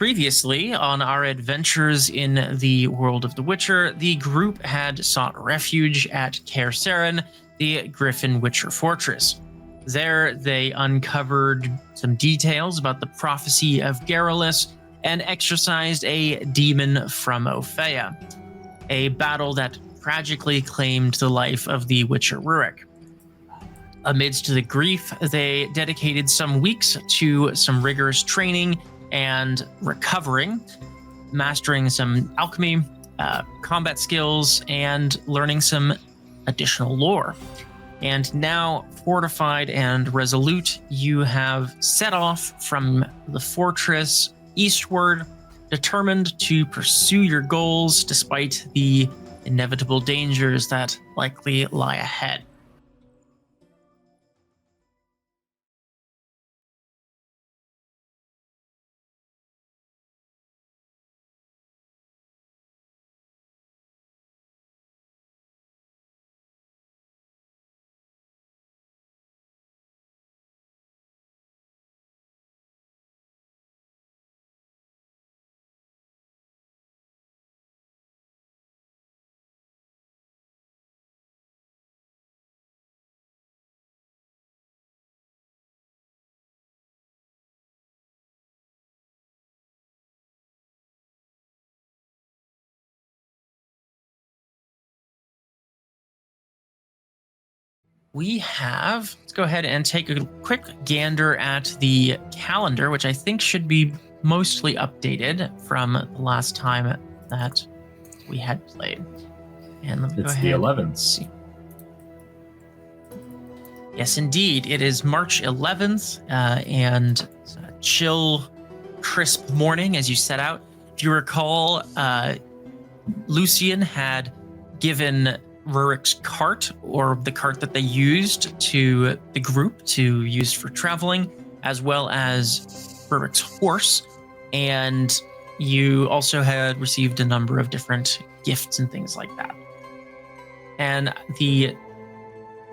Previously, on our adventures in the world of The Witcher, the group had sought refuge at Kaer Seren, the Griffin Witcher Fortress. There, they uncovered some details about the prophecy of Garrulus and exorcised a demon from Opheia, a battle that tragically claimed the life of the Witcher Rurik. Amidst the grief, they dedicated some weeks to some rigorous training and recovering, mastering some alchemy, combat skills, and learning some additional lore. And now, fortified and resolute, you have set off from the fortress eastward, determined to pursue your goals despite the inevitable dangers that likely lie ahead. Let's go ahead and take a quick gander at the calendar, which I think should be mostly updated from the last time that we had played. And let me go ahead. It's the 11th. See. Yes, indeed. It is March 11th, and it's a chill, crisp morning as you set out. If you recall, Lucian had given Rurik's cart, or the cart that they used, to the group to use for traveling, as well as Rurik's horse. And you also had received a number of different gifts and things like that. And the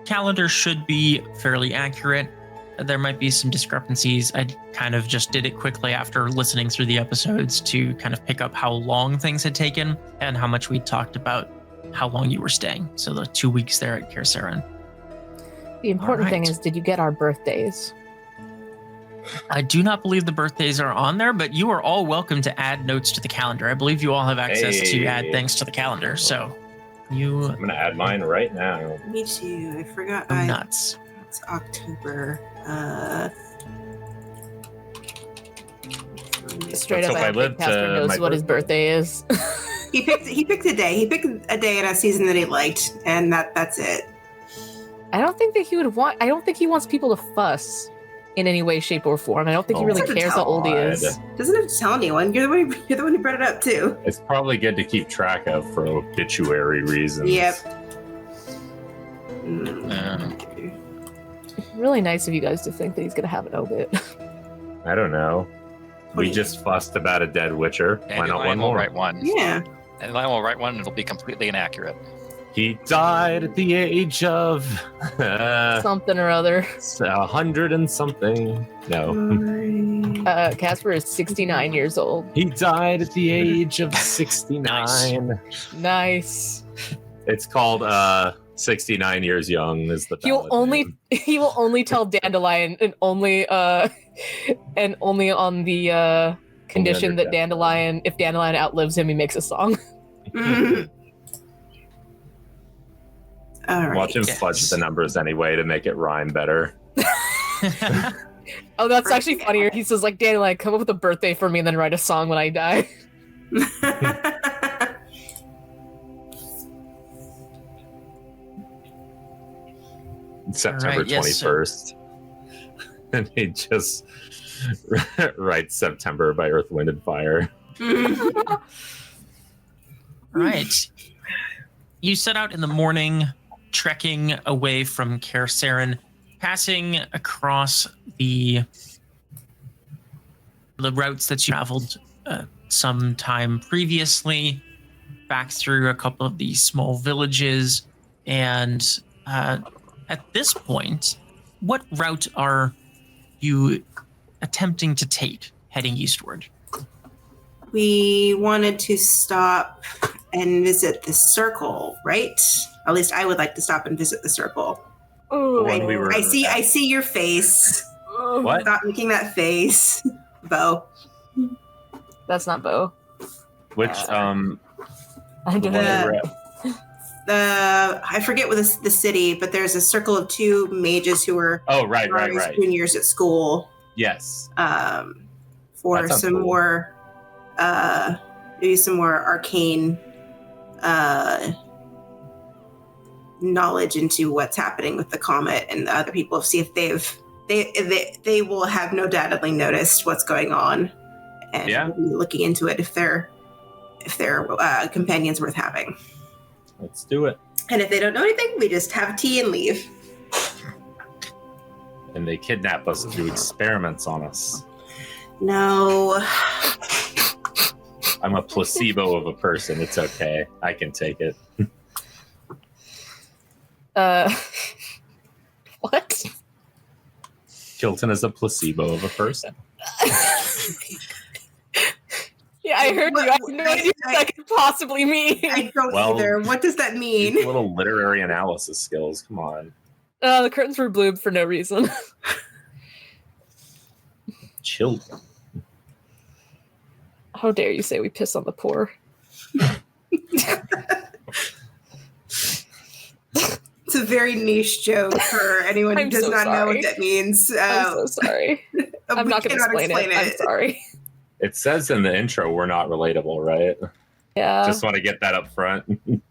calendar should be fairly accurate. There might be some discrepancies. I kind of just did it quickly after listening through the episodes to kind of pick up how long things had taken and how much we talked about how long you were staying. So the 2 weeks there at Kaer Seren. The important thing is, did you get our birthdays? I do not believe the birthdays are on there, but you are all welcome to add notes to the calendar. I believe you all have access to add things to the calendar. So I'm going to add mine right now. Me too. I forgot. Nuts. It's October. Straight Let's up, hope I I lived think Kaspar knows my what his birthday is. He picked a day. He picked a day and a season that he liked, and that's it. I don't think that he would want. I don't think he wants people to fuss in any way, shape, or form. I don't think he really cares how old he is. Doesn't have to tell anyone. You're the one who brought it up too. It's probably good to keep track of for obituary reasons. Yep. Really nice of you guys to think that he's gonna have an obit. I don't know. We just fussed about a dead Witcher. And why not one will more? write one. Yeah. And Lion will write one, and it'll be completely inaccurate. He died at the age of Something or other. 100 and something. No. Kaspar is 69 years old. He died at the age of 69. Nice. It's called 69 years young is the He will only tell Dandelion and only on the condition that if Dandelion outlives him, he makes a song. All right. Watch him fudge the numbers anyway to make it rhyme better. Oh, that's actually funnier. He says, like, Dandelion, come up with a birthday for me and then write a song when I die. September 21st. And he just writes September by Earth, Wind, and Fire. Right. You set out in the morning, trekking away from Kaer Seren, passing across the routes that you traveled some time previously, back through a couple of these small villages, and at this point, what route are you attempting to take heading eastward? we wanted to stop and visit the circle, right? At least I would like to stop and visit the circle. When we were I see your face. What? Stop making that face, Bo. That's not Bo. Which I don't the one we know. were at? I forget what the city, but there's a circle of 2 mages who were Oh, right. juniors at school. Yes. For That sounds some cool. more, maybe some more arcane knowledge into what's happening with the comet and the other people. See if they will have no doubtedly noticed what's going on, and Yeah. we'll be looking into it if they're companions worth having. Let's do it. And if they don't know anything, we just have tea and leave. And they kidnap us and do experiments on us. No. I'm a placebo of a person. It's okay. I can take it. What? Kilton is a placebo of a person. Yeah, I heard you. I have no idea what that could possibly mean. I don't Well, either. What does that mean? Little literary analysis skills. Come on. The curtains were blue for no reason. Children. How dare you say we piss on the poor? It's a very niche joke for anyone who I'm does so not know sorry. what that means. I'm so sorry. I'm we not going to cannot explain it. I'm sorry. It says in the intro we're not relatable, right? Yeah. Just want to get that up front.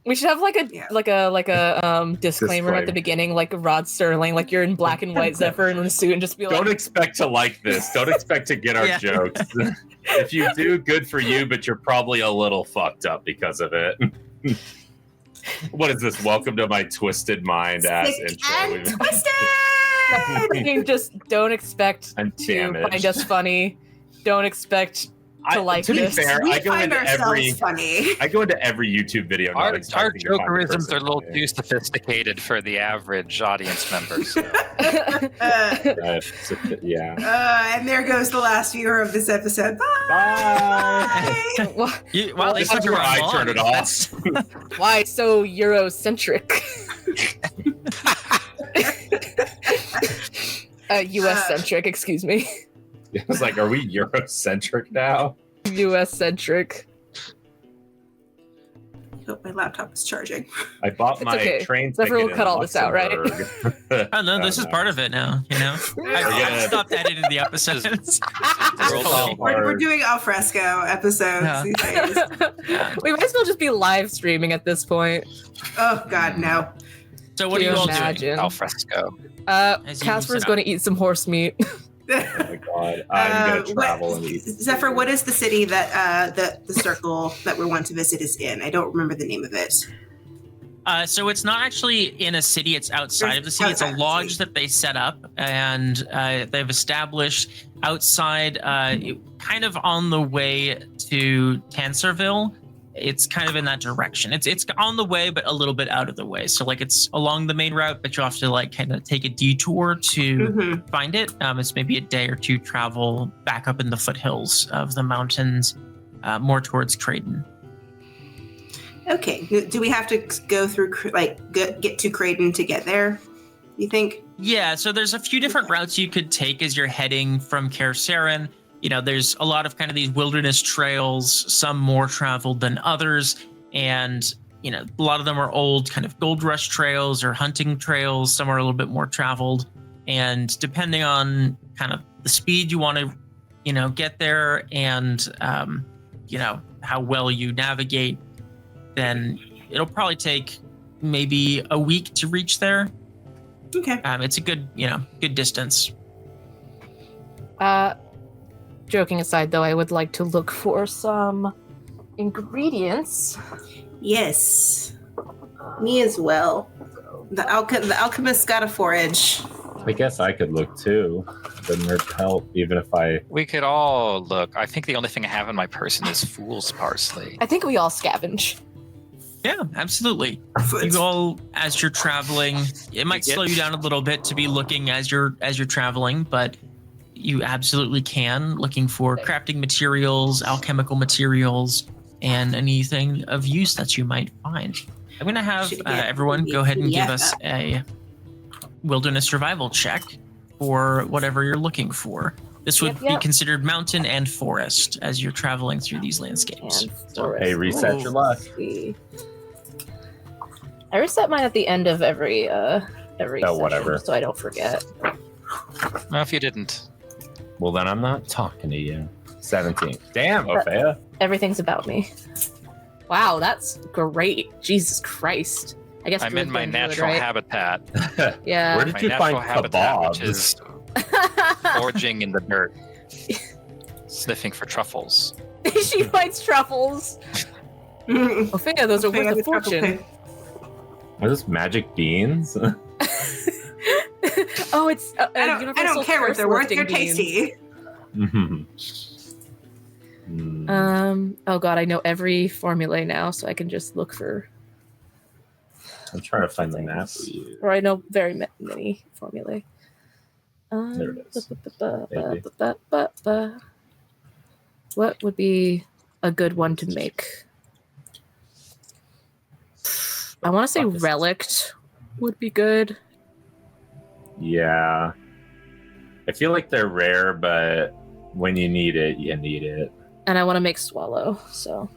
We should have like a Yeah. disclaimer at the beginning, like Rod Sterling, like you're in black and white Zephyr in a suit, and just be like, Don't expect to like this. Don't expect to get our Yeah. jokes. If you do, good for you, but you're probably a little fucked up because of it. What is this? Welcome to my twisted mind ass Sick intro. and twisted! you just don't expect I'm to damaged. find us funny. Don't expect to like to be this. fair, We I go find into ourselves funny. I go into every YouTube video. not Our expecting to find the jokerisms person are a little funny. too sophisticated for the average audience member. So. And there goes the last viewer of this episode. Bye! Bye. Why They This took is you where I long. turn it off. why so Eurocentric? US centric, excuse me. It was like, are we Eurocentric now? US centric. I hope my laptop is charging. I bought It's my okay. train Zephyr ticket will cut in all this out, right? Luxembourg. Oh no, this is part of it now. You know, I've stopped editing the episodes. We're doing al fresco episodes Yeah. these days. We might as well just be live streaming at this point. Oh, God, no. So what are you all doing? Imagine. Al fresco. As you Casper's set going up. to eat some horse meat. Oh my god. I'm going to travel and eat. Zephyr, what is the city that the circle that we want to visit is in? I don't remember the name of it. So it's not actually in a city; it's outside of the city. It's a lodge that they set up, and they've established outside, kind of on the way to Tansarville. It's kind of in that direction. It's on the way, but a little bit out of the way. So like it's along the main route, but you have to like kind of take a detour to Mm-hmm. find it. It's maybe a day or two travel back up in the foothills of the mountains, more towards Creighton. Okay. Do we have to go through, get to Creighton to get there, you think? Yeah, so there's a few different routes you could take as you're heading from Kaer Seren. You know, there's a lot of kind of these wilderness trails, some more traveled than others. And, you know, a lot of them are old kind of gold rush trails or hunting trails. Some are a little bit more traveled. And depending on kind of the speed you want to, you know, get there and, you know, how well you navigate, then it'll probably take maybe a week to reach there. Okay. It's a good, you know, good distance. Joking aside, though, I would like to look for some ingredients. Yes. Me as well. The alchemist got a forage. I guess I could look too. Doesn't hurt to help, even if I. We could all look. I think the only thing I have in my person is fool's parsley. I think we all scavenge. Yeah, absolutely. You all, as you're traveling, it might slow you down a little bit to be looking as you're traveling, but you absolutely can, looking for crafting materials, alchemical materials, and anything of use that you might find. I'm going to have everyone go ahead and give us a wilderness survival check for whatever you're looking for. This would be considered mountain and forest as you're traveling through these landscapes. Hey, reset your luck. I reset mine at the end of every session, whatever. so I don't forget. Well, if you didn't. Well, then I'm not talking to you. 17. Damn, Opheia. Everything's about me. Wow, that's great. Jesus Christ. I guess I'm in my natural habitat. Yeah. Where did you find habitat, which kebabs? is foraging in the dirt, sniffing for truffles. She finds truffles. Opheia, those are worth a fortune. Are those magic beans? Oh, it's I don't care what they're worth. They're tasty. Oh god, I know every formulae now, so I can just look for. I'm trying to find the map for you. Or I know very many formulae. There it is. What would be a good one to make? I want to say relict would be good. Yeah. I feel like they're rare, but when you need it, you need it. And I want to make swallow, so.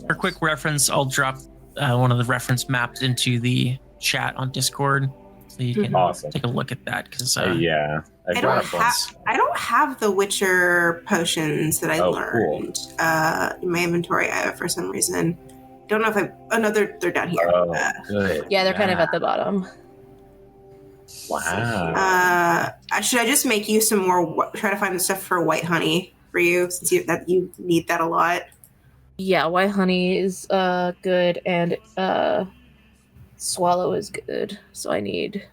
For quick reference, I'll drop one of the reference maps into the chat on Discord, so you can take a look at that. Because yeah, I don't have the Witcher potions that I learned in my inventory for some reason. Don't know if they're down here. Oh, good. Yeah, they're kind of at the bottom. Wow. Should I just make you some more? Try to find the stuff for white honey for you, since you need that a lot. Yeah, white honey is good, and swallow is good. So I need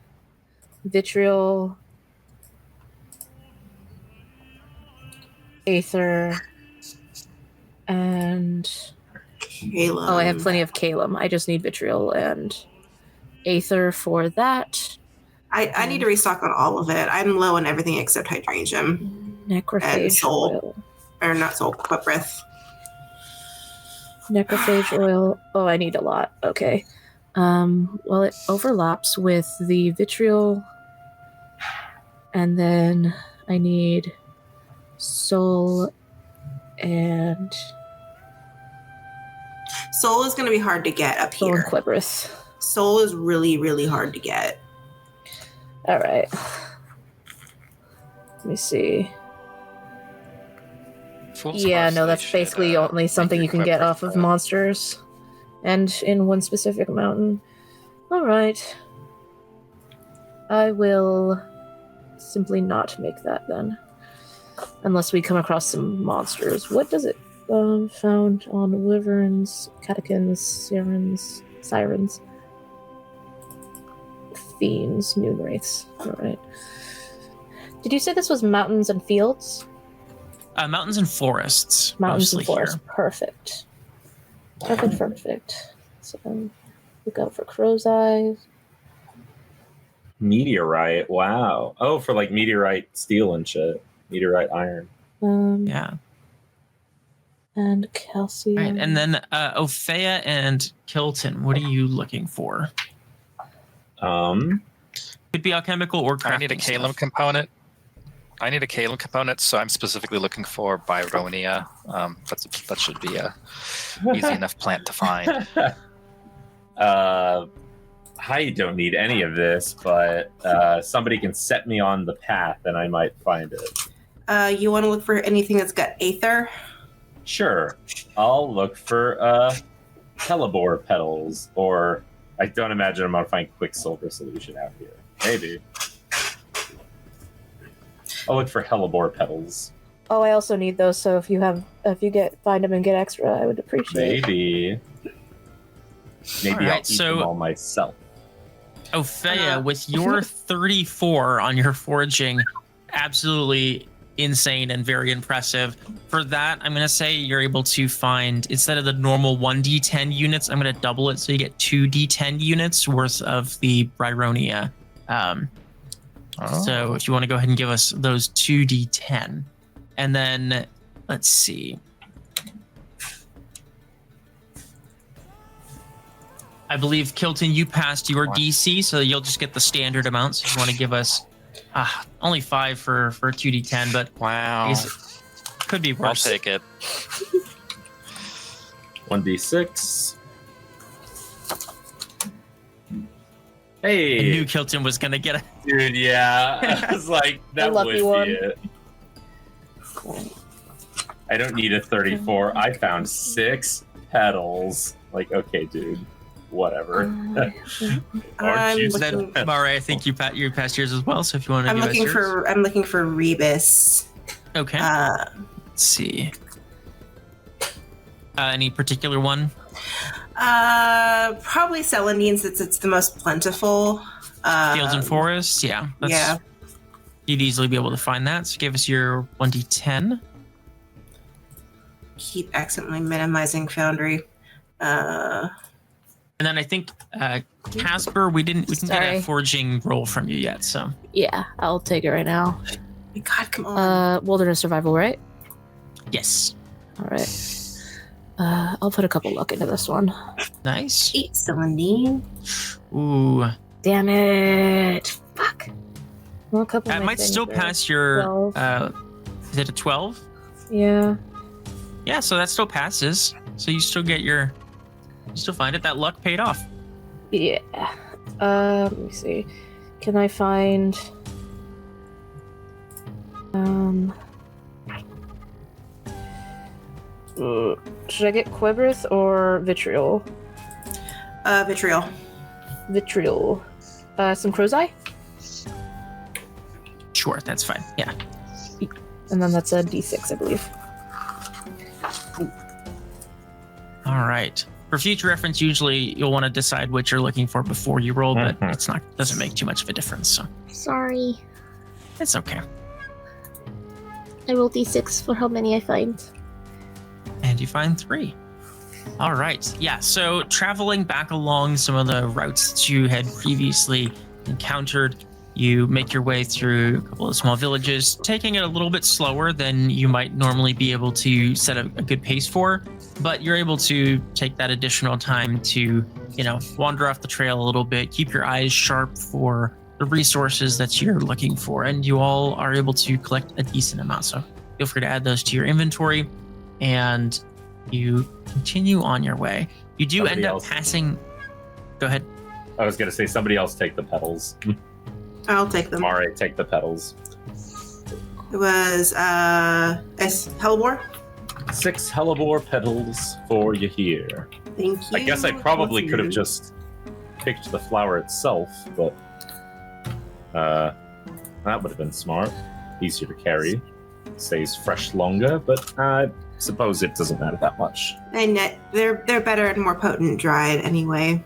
vitriol, aether, and Calum. Oh, I have plenty of calum. I just need vitriol and aether for that. I need to restock on all of it. I'm low on everything except hydrangea. Necrophage and soul. oil. Or not soul, but breath. Necrophage oil. Oh, I need a lot. Okay. Well, it overlaps with the vitriol. And then I need soul and... Soul is going to be hard to get up soul here. And Clibrith. Soul is really, really hard to get. All right. Let me see. Yeah, no, that's basically only something you can get off of monsters. And in one specific mountain. All right. I will simply not make that then. Unless we come across some monsters. What does it found on wyverns, catechins, sirens, fiends, noon wraiths. All right. Did you say this was mountains and fields? Mountains and forests. Mountains and forests. Here. Perfect. Perfect. So look out for crow's eyes. Meteorite. Wow. Oh, for like meteorite steel and shit. Meteorite iron. Yeah. And calcium. Right, and then Opheia and Kilton, what are you looking for? Could be alchemical or crafting. I need a calum component. So I'm specifically looking for Byronia. That should be a easy enough plant to find. I don't need any of this, but somebody can set me on the path and I might find it. You want to look for anything that's got aether? Sure. I'll look for hellebore petals, or I don't imagine I'm going to find Quicksilver solution out here. Maybe. I'll look for hellebore petals. Oh, I also need those, so if you find them and get extra, I would appreciate it. Maybe right, I'll eat them all myself. Opheia, with your 34 on your foraging, absolutely insane and very impressive. For that, I'm going to say you're able to find, instead of the normal 1d10 units, I'm going to double it so you get 2d10 units worth of the Byronia So if you want to go ahead and give us those 2d10. And then, let's see. I believe, Kilton, you passed your DC, so you'll just get the standard amount. So if you want to give us only 5 for 2d10, but Wow. I guess it could be worse. I'll take it. 1d6. I Hey, knew Kilton was going to get a... dude, yeah. I was like, that would lucky be one. it. I don't need a 34. I found 6 petals. Like, okay, dude, whatever. I'm you looking- Then, Mareigh, I think you passed yours as well, so if you want to give us yours. I'm looking for Rebus. Okay. Let's see. Any particular one? Probably Celandine, since it's the most plentiful. Fields and forests? Yeah. Yeah. You'd easily be able to find that. So give us your 1d10. Keep accidentally minimizing Foundry. And then I think, Kaspar, we didn't get Sorry. a forging roll from you yet, so. Yeah, I'll take it right now. God, come on. Wilderness survival, right? Yes. All right. I'll put a couple luck into this one. Nice. 8 Celandine. Ooh. Damn it! Fuck. Well, a couple. That of my might things still are pass your, 12. is it a 12? Yeah. Yeah, so that still passes. So you still get you still find it. That luck paid off. Yeah. Let me see. Can I find? Should I get Quibrith or Vitriol? Vitriol. Vitriol. Some Crow's Eye? Sure, that's fine. Yeah. And then that's a D6, I believe. All right. For future reference, usually you'll want to decide what you're looking for before you roll, but it's not doesn't make too much of a difference, so Sorry. it's okay. I rolled d6 for how many I find. And you find 3. All right. Yeah, so traveling back along some of the routes that you had previously encountered, you make your way through a couple of small villages, taking it a little bit slower than you might normally be able to set a good pace for, but you're able to take that additional time to, wander off the trail a little bit, keep your eyes sharp for the resources that you're looking for, and you all are able to collect a decent amount. So feel free to add those to your inventory, and you continue on your way. You do Somebody end up else. passing. Go ahead. I was going to say, somebody else take the petals. I'll take them. Mareigh, take the petals. It was Hellbore. 6 hellebore petals for you here. Thank you. I guess I probably What's could have yours? just picked the flower itself, but that would have been smart. Easier to carry. Stays fresh longer, but I suppose it doesn't matter that much. And they're better and more potent dried anyway.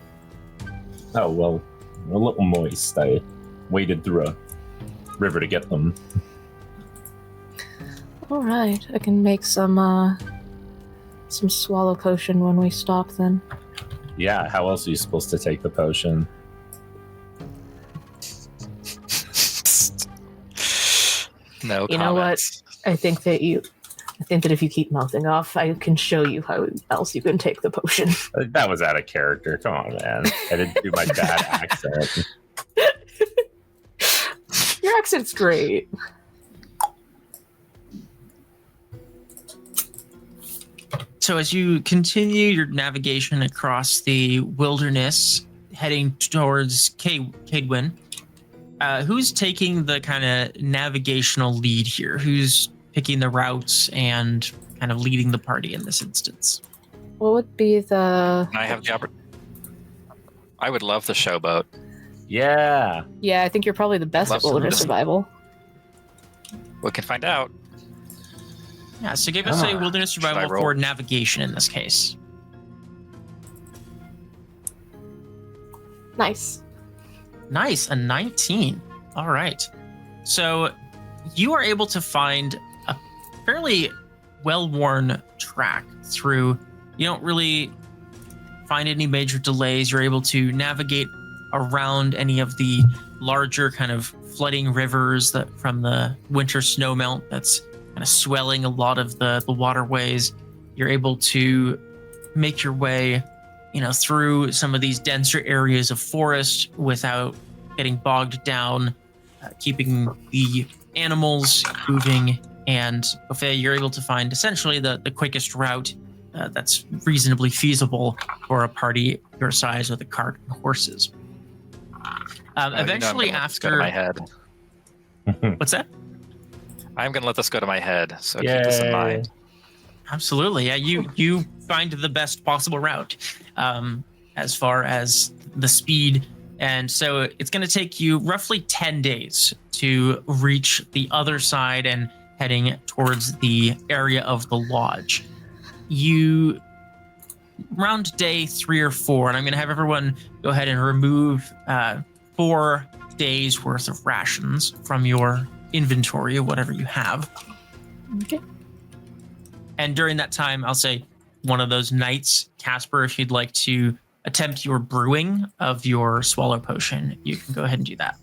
Oh, well, a little moist. I waded through a river to get them. All right, I can make some swallow potion when we stop. Then. Yeah, how else are you supposed to take the potion? No You know what? comments. I think that if you keep mouthing off, I can show you how else you can take the potion. That was out of character. Come on, man. I didn't do my bad accent. Your accent's great. So as you continue your navigation across the wilderness, heading towards Cadwyn, who's taking the kind of navigational lead here? Who's picking the routes and kind of leading the party in this instance? What would be the? Can I have the I would love the showboat. Yeah. Yeah, I think you're probably the best Love at wilderness some survival. We can find out. Yeah, so give us a wilderness Should I survival roll? for navigation in this case. Nice. Nice, a 19. All right. So you are able to find a fairly well-worn track through. You don't really find any major delays. You're able to navigate around any of the larger kind of flooding rivers from the winter snowmelt that's kind of swelling a lot of the waterways. You're able to make your way, through some of these denser areas of forest without getting bogged down, keeping the animals moving. And Opheia, you're able to find essentially the quickest route that's reasonably feasible for a party your size with a cart and horses. Eventually, after go to my head. What's that? I'm gonna let this go to my head, so keep this in mind. Absolutely, yeah. You find the best possible route as far as the speed, and so it's going to take you roughly 10 days to reach the other side and heading towards the area of the lodge. You around day 3 or 4, and I'm going to have everyone go ahead and remove 4 days worth of rations from your inventory of whatever you have. Okay. And during that time, I'll say one of those nights, Kaspar, if you'd like to attempt your brewing of your swallow potion, you can go ahead and do that.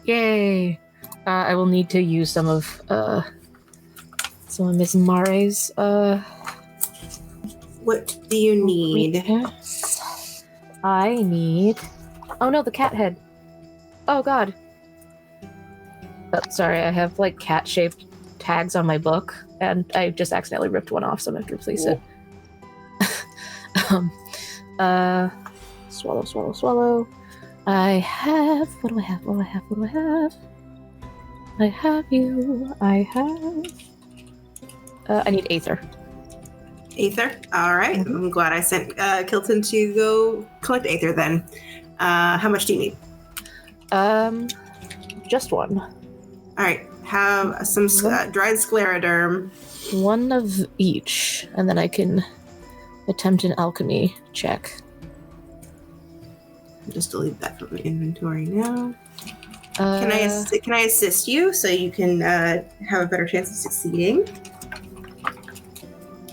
Yay! I will need to use some of Miss Mareigh's. What do you need? I need. Oh no, the cat head. Oh god. Oh, sorry, I have like cat-shaped tags on my book, and I just accidentally ripped one off, so I'm gonna have to replace it. Swallow. I have. What do I have? I have you. I need Aether. Aether? All right. Mm-hmm. I'm glad I sent Kilton to go collect Aether then. How much do you need? Just one. All right. Have some dried scleroderm. One of each, and then I can attempt an alchemy check. Just delete that from the inventory now. Can I assist you so you can have a better chance of succeeding?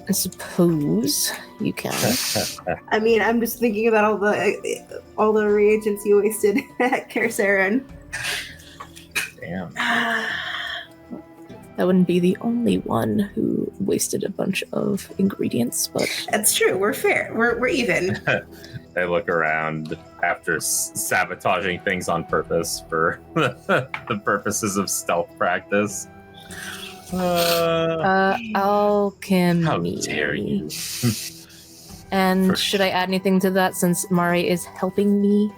I suppose you can. I mean, I'm just thinking about all the reagents you wasted at Kaspar. Damn. That wouldn't be the only one who wasted a bunch of ingredients, but That's true. We're fair. We're even. They look around after sabotaging things on purpose for the purposes of stealth practice. alchemy. How dare you? And should I add anything to that since Mareigh is helping me?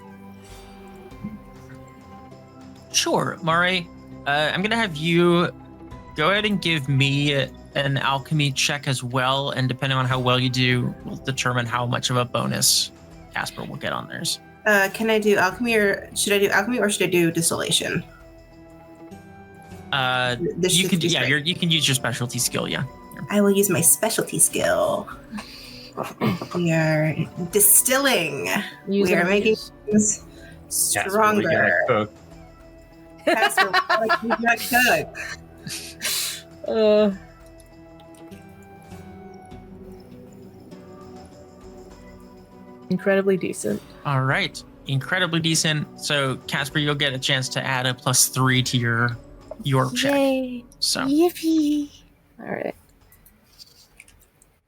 Sure, Mareigh. I'm going to have you go ahead and give me an alchemy check as well, and depending on how well you do, will determine how much of a bonus Kaspar will get on theirs. Can I do alchemy, or should I do distillation? You can use your specialty skill, yeah. I will use my specialty skill. We are distilling. We are making things stronger. Kaspar, like you got cook. Incredibly decent. All right, incredibly decent. So, Kaspar, you'll get a chance to add a +3 to your check. Yay! So, Yippee! All right.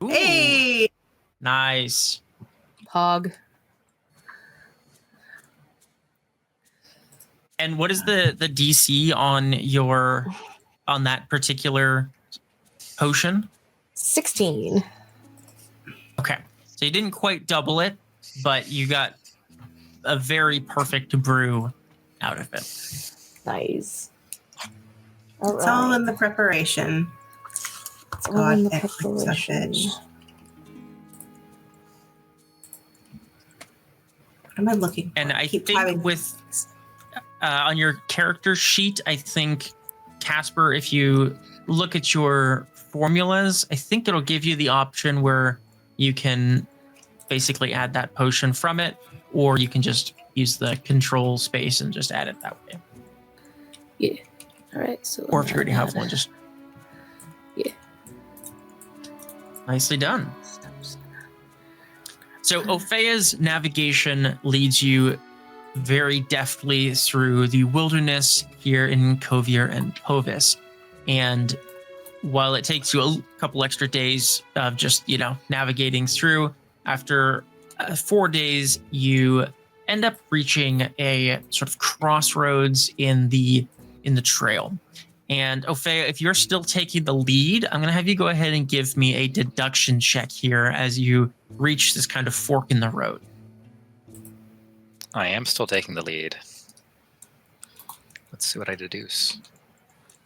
ooh, Hey! nice. Pog. And what is the DC on that particular potion? 16. Okay, so you didn't quite double it, but you got a very perfect brew out of it. Nice. It's all in the preparation. It's all in the preparation. What am I looking for? And I think with on your character sheet, I think, Kaspar, if you look at your formulas, I think it'll give you the option where you can basically add that potion from it, or you can just use the control space and just add it that way. Yeah. All right. So. Or if you already have one, just. Yeah. Nicely done. So Opheia's navigation leads you very deftly through the wilderness here in Kovir and Poviss. And while it takes you a couple extra days of just, navigating through, after 4 days, you end up reaching a sort of crossroads in the trail. And Opheia, if you're still taking the lead, I'm going to have you go ahead and give me a deduction check here as you reach this kind of fork in the road. I am still taking the lead. Let's see what I deduce.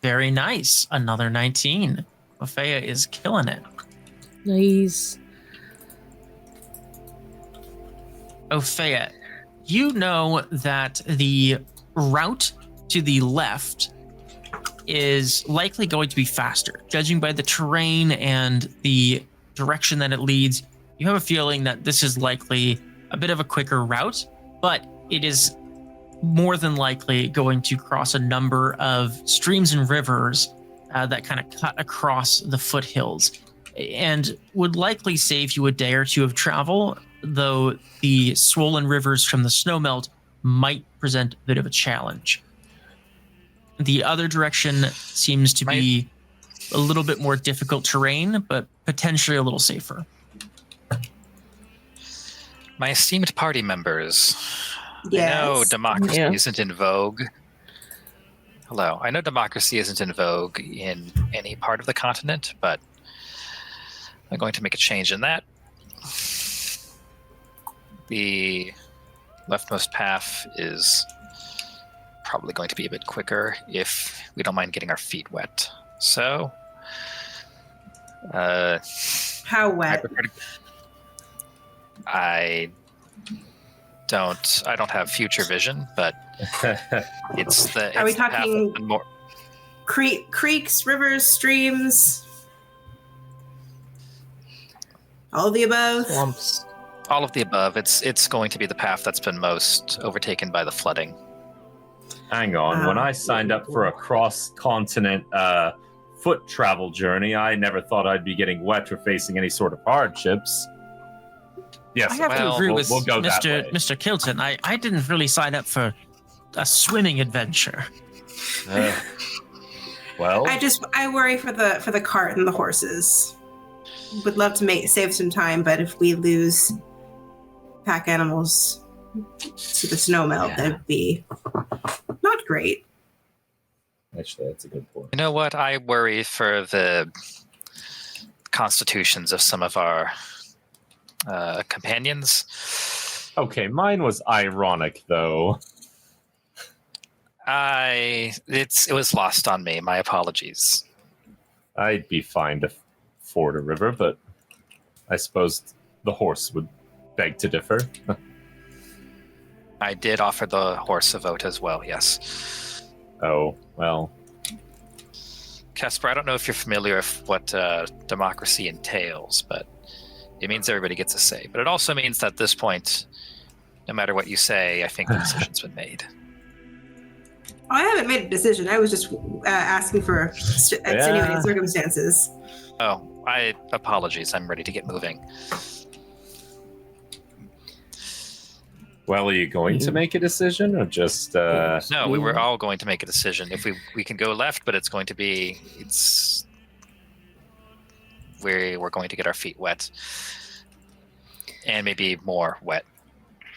Very nice. Another 19. Opheia is killing it. Nice. Opheia, you know that the route to the left is likely going to be faster. Judging by the terrain and the direction that it leads, you have a feeling that this is likely a bit of a quicker route, but it is more than likely going to cross a number of streams and rivers that kind of cut across the foothills, and would likely save you a day or two of travel, though the swollen rivers from the snowmelt might present a bit of a challenge. The other direction seems to be a little bit more difficult terrain, but potentially a little safer. My esteemed party members, Yes. I know democracy isn't in vogue. Hello. I know democracy isn't in vogue in any part of the continent, but I'm going to make a change in that. The leftmost path is probably going to be a bit quicker if we don't mind getting our feet wet. So, How wet? I don't have future vision, but it's the. Are we it's the path talking of the more? creeks, rivers, streams? All of the above? Swamps. All of the above. It's going to be the path that's been most overtaken by the flooding. Hang on. When I signed up for a cross-continent foot travel journey, I never thought I'd be getting wet or facing any sort of hardships. Yes, I have to well, agree with we'll go that way. Mr. Kilton. I didn't really sign up for a swimming adventure. Well, I worry for the cart and the horses. Would love to save some time, but if we lose pack animals to the snowmelt, that'd be not great. actually, that's a good point. You know what? I worry for the constitutions of some of our companions. Okay, mine was ironic, though. It was lost on me. My apologies. I'd be fine to ford a river, but I suppose the horse would beg to differ. I did offer the horse a vote as well, yes. Oh, well. Kaspar, I don't know if you're familiar with what democracy entails, but it means everybody gets a say. But it also means that at this point, no matter what you say, I think the decision's been made. I haven't made a decision. I was just asking for extenuating circumstances. Oh, apologies. I'm ready to get moving. Well, are you going to make a decision or just... No, we were all going to make a decision. If we can go left, but we're going to get our feet wet. And maybe more wet.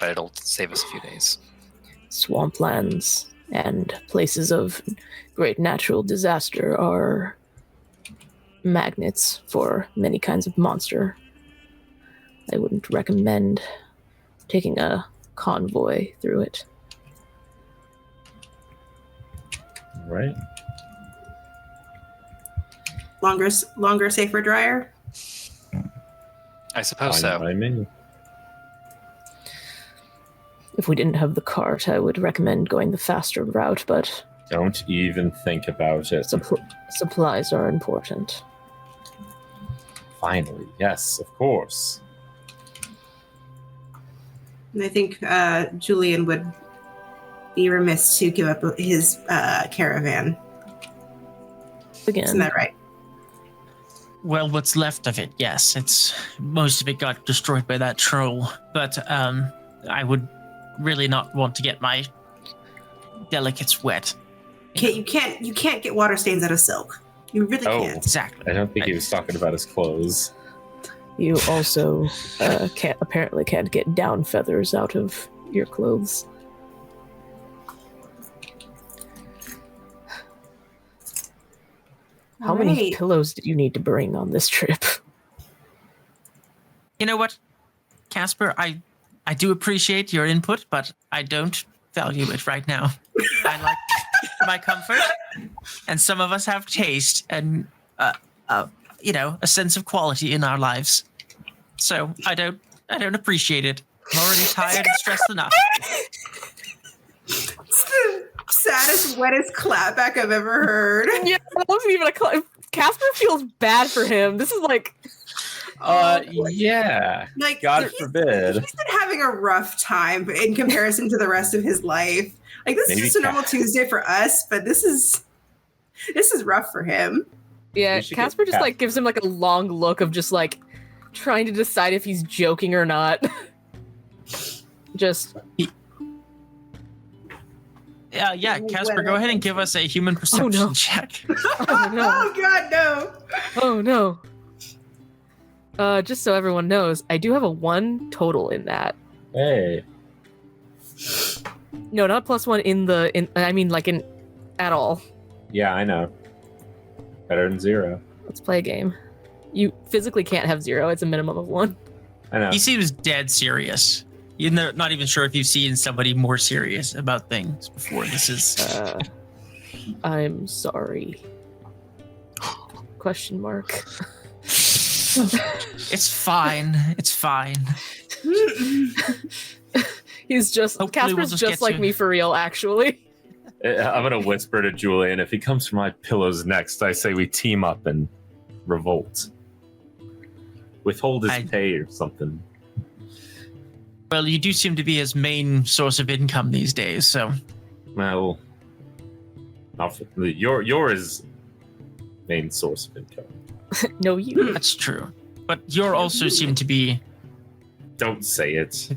But it'll save us a few days. Swamplands and places of great natural disaster are magnets for many kinds of monster. I wouldn't recommend taking a convoy through it. Right. Longer, safer, drier? I suppose I know so. what I mean. If we didn't have the cart, I would recommend going the faster route, but Don't even think about it. supplies are important. Finally, yes, of course. And I think Julian would be remiss to give up his caravan. Again, Isn't that right? Well, what's left of it, yes. Most of it got destroyed by that troll. But I would really not want to get my delicates wet. You can't get water stains out of silk. You really can't. Exactly. I don't think he was talking about his clothes. You also can't get down feathers out of your clothes. How many pillows did you need to bring on this trip? You know what, Kaspar? I do appreciate your input, but I don't value it right now. I like my comfort, and some of us have taste and a sense of quality in our lives. So I don't appreciate it. I'm already tired and stressed enough. It's the saddest, wettest clapback I've ever heard. Yeah, that wasn't even a clap. Kaspar feels bad for him. This is like... Yeah. Like, God forbid. He's been having a rough time in comparison to the rest of his life. Like, this is just a normal Tuesday for us, but this is rough for him. Yeah, Kaspar just like gives him like a long look of just like trying to decide if he's joking or not. Yeah, Kaspar, go ahead and give us a human perception check. Oh no. Oh god, no. Oh no. Just so everyone knows, I do have a 1 total in that. Hey. No, not +1 at all. Yeah, I know. Better than 0. Let's play a game. You physically can't have 0. It's a minimum of 1. I know. He seems dead serious. You're not even sure if you've seen somebody more serious about things before. This is... I'm sorry. Question mark. It's fine. It's fine. He's just... Hopefully Kaspar's just like me for real, actually. I'm going to whisper to Julian, if he comes for my pillows next, I say we team up and revolt. Withhold his pay or something. Well, you do seem to be his main source of income these days, so... Well, yours main source of income. No, you. That's true. But you also seem to be... Don't say it.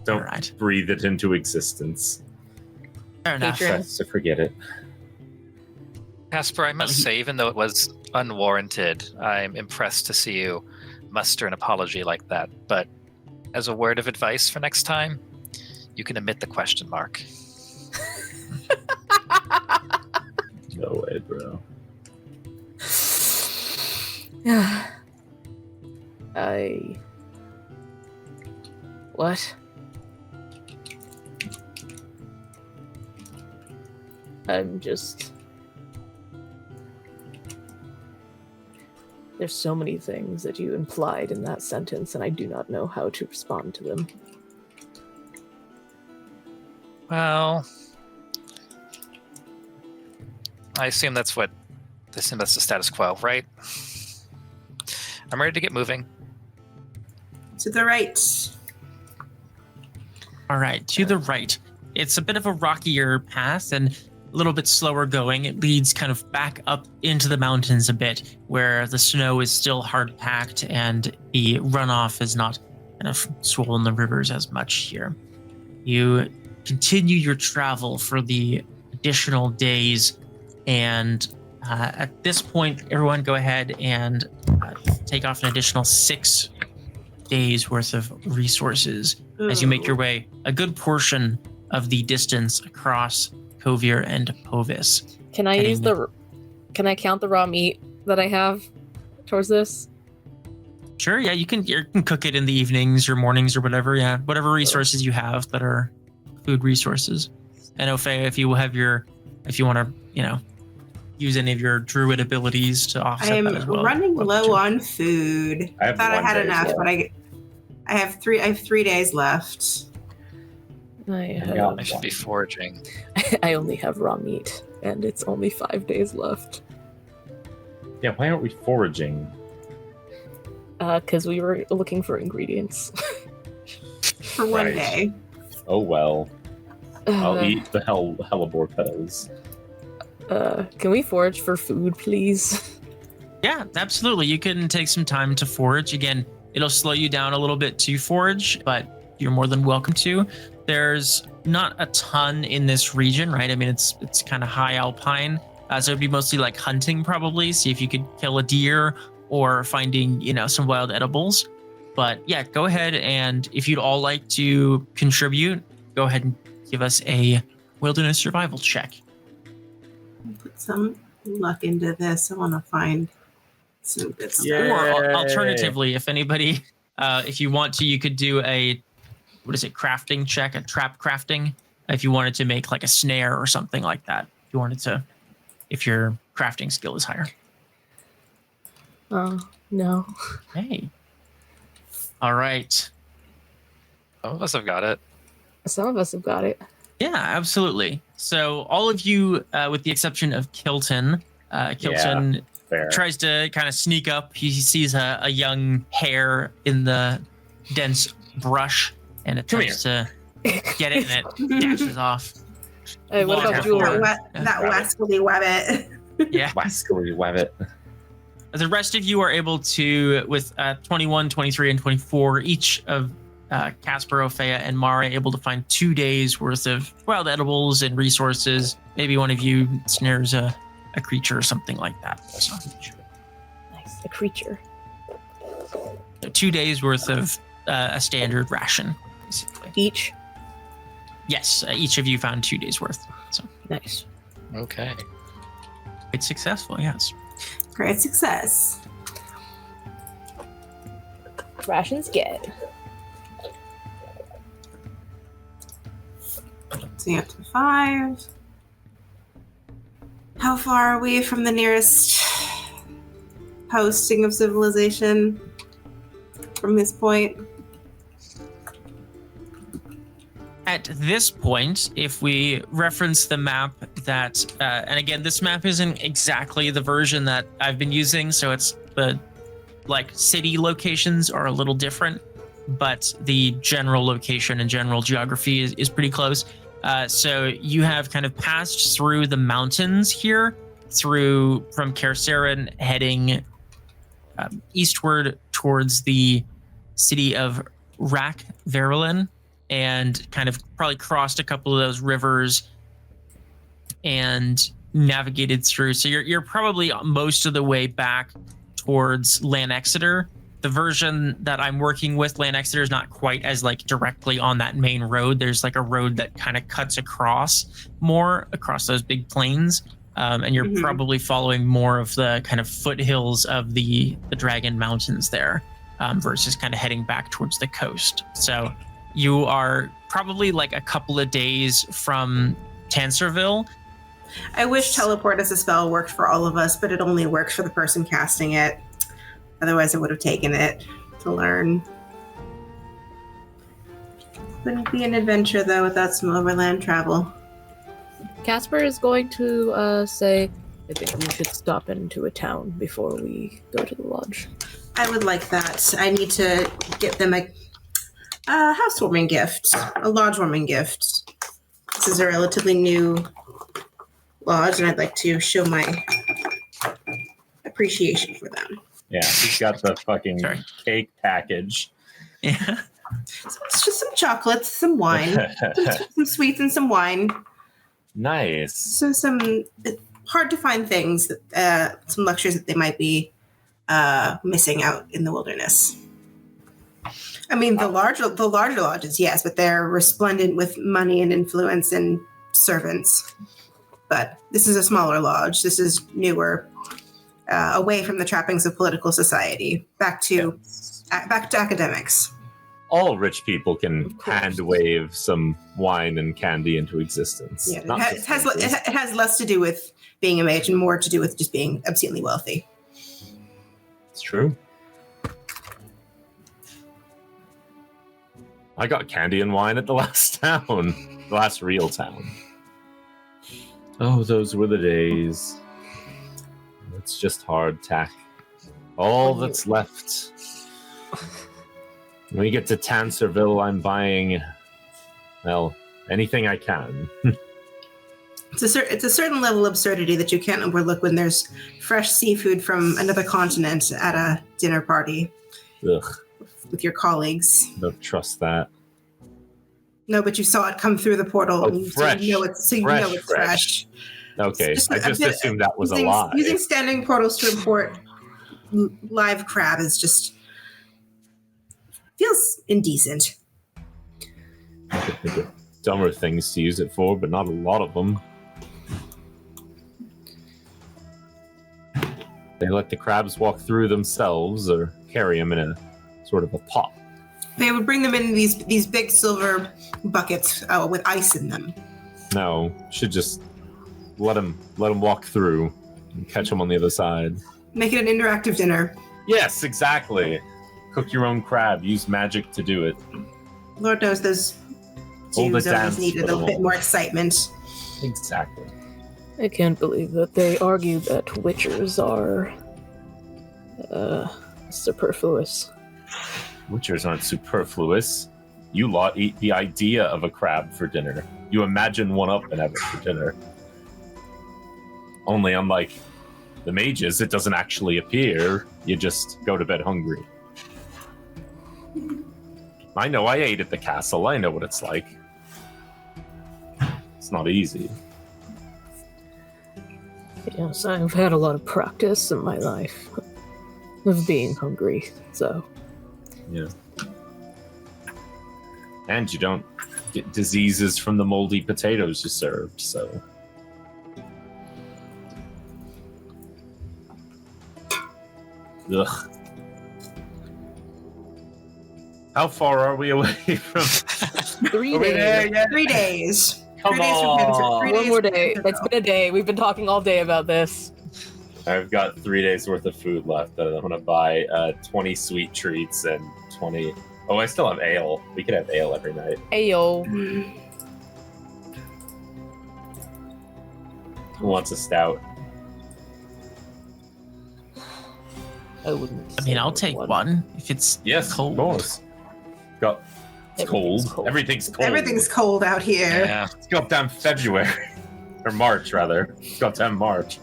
Don't breathe it into existence. Fair enough. So forget it. Kaspar, I must say, even though it was unwarranted, I'm impressed to see you muster an apology like that. But as a word of advice for next time, you can omit the question mark. No way, bro. What? I'm just... There's so many things that you implied in that sentence, and I do not know how to respond to them. Well, I assume that's the status quo, right? I'm ready to get moving. To the right. All right, to the right. It's a bit of a rockier path and a little bit slower going. It leads kind of back up into the mountains a bit, where the snow is still hard packed and the runoff is not kind of swollen the rivers as much here. You continue your travel for the additional days, and at this point, everyone go ahead and take off an additional 6 days worth of resources as you make your way a good portion of the distance across Kovir and Poviss. Can I count the raw meat that I have towards this? Sure, yeah, you can cook it in the evenings or mornings or whatever, yeah. Whatever resources you have that are food resources. And Opheia, if you want to, use any of your druid abilities to offset that as well. I'm running low on food. I thought I had enough, but I have 3 days left. I should be foraging. I only have raw meat, and it's only 5 days left. Yeah, why aren't we foraging? Because we were looking for ingredients. For one day. Oh well. I'll eat the hellebore petals. Can we forage for food, please? Yeah, absolutely. You can take some time to forage. Again, it'll slow you down a little bit to forage, but you're more than welcome to. there's not a ton in this region, right? I mean, it's kind of high alpine, so it'd be mostly like hunting probably. See if you could kill a deer or finding, some wild edibles. But yeah, go ahead, and if you'd all like to contribute, go ahead and give us a wilderness survival check. Put some luck into this. I want to find some good stuff. Or alternatively, if anybody, if you want to, you could do a, crafting check, a trap crafting, if you wanted to make like a snare or something like that. If you wanted to, if your crafting skill is higher. No. Hey. All right. Some of us have got it. Some of us have got it. Yeah, absolutely. So all of you, with the exception of Kilton, tries to kind of sneak up. He sees a young hare in the dense brush and attempts to get it, and it dashes off. Hey, what about Jewel? That wascally wabbit. Yeah. Wascally wabbit. The rest of you are able to, with 21, 23, and 24, each of Kaspar, Opheia, and Mareigh able to find 2 days worth of wild edibles and resources. Maybe one of you snares a creature or something like that. So, Nice, a creature. 2 days worth of a standard ration, basically. Each? Yes, each of you found 2 days worth. So Nice. Okay. it's successful, yes. Great success. Rations get. So up to 5. How far are we from the nearest posting of civilization from this point? At this point, if we reference the map that, and again, this map isn't exactly the version that I've been using, so it's the city locations are a little different, but the general location and general geography is pretty close. So you have kind of passed through the mountains here, from Kaspar, heading eastward towards the city of Verlin, and kind of probably crossed a couple of those rivers and navigated through. So you're probably most of the way back towards Lan Exeter. The version that I'm working with, Lan Exeter, is not quite as directly on that main road. There's a road that kind of cuts across those big plains. And you're probably following more of the kind of foothills of the Dragon Mountains there, versus kind of heading back towards the coast. So you are probably a couple of days from Tansarville. I wish teleport as a spell worked for all of us, but it only works for the person casting it. Otherwise, I would have taken it to learn. Wouldn't be an adventure, though, without some overland travel. Kaspar is going to say, I think we should stop into a town before we go to the lodge. I would like that. I need to get them a housewarming gift, a lodge-warming gift. This is a relatively new lodge, and I'd like to show my appreciation for them. Yeah, he's got the fucking cake package. Yeah. So it's just some chocolates, some wine, some sweets, and some wine. Nice. So some hard to find things, some luxuries that they might be missing out in the wilderness. I mean, the larger lodges, yes, but they're resplendent with money and influence and servants. But this is a smaller lodge. This is newer, away from the trappings of political society, back to academics. All rich people can hand wave some wine and candy into existence. Yeah, it has less to do with being a mage and more to do with just being obscenely wealthy. It's true. I got candy and wine at the last town. The last real town. Oh, those were the days. It's just hard tack. All that's left. When we get to Tansarville, I'm buying, anything I can. It's a certain level of absurdity that you can't overlook when there's fresh seafood from another continent at a dinner party. Ugh. With your colleagues. Don't trust that. No, but you saw it come through the portal. Oh, fresh. So you know it's fresh. Okay, I just assumed that was a lie. Using standing portals to import live crab is just feels indecent. I could think of dumber things to use it for, but not a lot of them. They let the crabs walk through themselves or carry them in a sort of a pot. They would bring them in these big silver buckets with ice in them. No, should just let them walk through and catch them on the other side. Make it an interactive dinner. Yes, exactly. Cook your own crab. Use magic to do it. Lord knows those Hold the Jews always dance needed for a bit more excitement. Exactly. I can't believe that they argue that witchers are superfluous. Witchers aren't superfluous. You lot eat the idea of a crab for dinner. You imagine one up and have it for dinner. Only unlike the mages, it doesn't actually appear. You just go to bed hungry. I know, I ate at the castle. I know what it's like. It's not easy. Yes, I've had a lot of practice in my life of being hungry, so... Yeah. And you don't get diseases from the moldy potatoes you served, so... Ugh. How far are we away from... 3 Are we days. there yet? 3 days. Come 3 days from on. 3 One days more from day. Tansarville. It's been a day. We've been talking all day about this. I've got 3 days worth of food left. I'm going to buy 20 sweet treats and 20... Oh, I still have ale. We could have ale every night. Ayo. Who wants a stout? I wouldn't. I mean, I'll take one if it's Yes, cold. of course. It's Everything's cold. cold. Everything's cold. Everything's cold out here. Yeah. It's goddamn February. Or March, rather. It's goddamn March.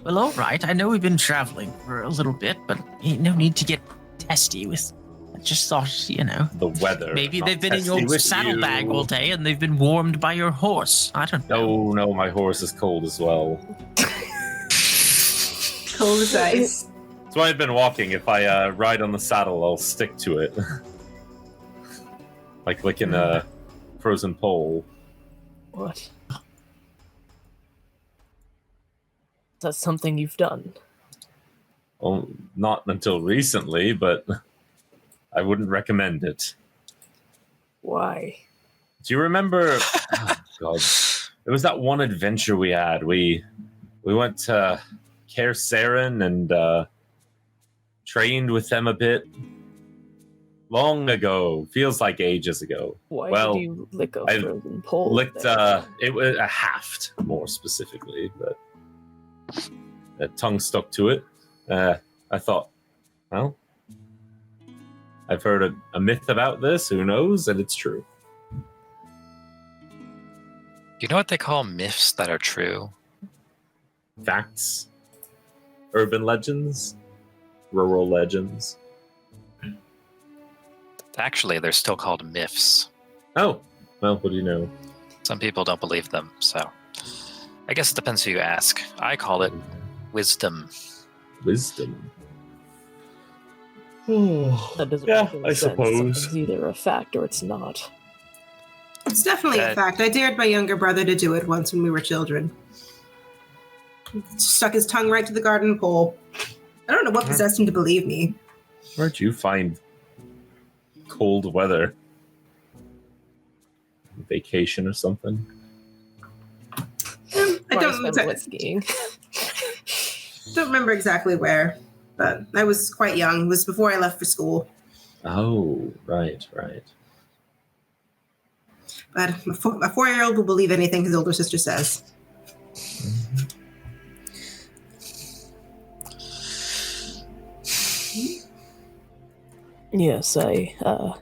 Well, all right. I know we've been traveling for a little bit, but ain't no need to get testy with. I just thought, The weather. maybe not they've been in testy your with saddlebag you. all day and they've been warmed by your horse. I don't know. No, my horse is cold as well. Cold as ice. That's why I've been walking. If I ride on the saddle, I'll stick to it. Like licking a frozen pole. What? That's something you've done. Well, not until recently, but I wouldn't recommend it. Why? Do you remember? Oh, God, it was that one adventure we had. We went to Kaer Seren and trained with them a bit. Long ago, feels like ages ago. Why Well, did you lick a I frozen pole? Licked. there? It was a haft, more specifically, but the tongue stuck to it. I thought, well, I've heard a myth about this. Who knows? And it's true. You know what they call myths that are true? Facts, urban legends, rural legends. Actually, they're still called myths. Oh, well, what do you know? Some people don't believe them, so I guess it depends who you ask. I call it wisdom. Wisdom. That doesn't Yeah, make any I sense. suppose. It's either a fact or it's not. It's definitely a fact. I dared my younger brother to do it once when we were children. He stuck his tongue right to the garden pole. I don't know what possessed him to believe me. Where'd you find cold weather? Vacation or something? I Went skiing. don't remember exactly where, but I was quite young. It was before I left for school. Oh, right. But a 4-year-old will believe anything his older sister says. Yes, I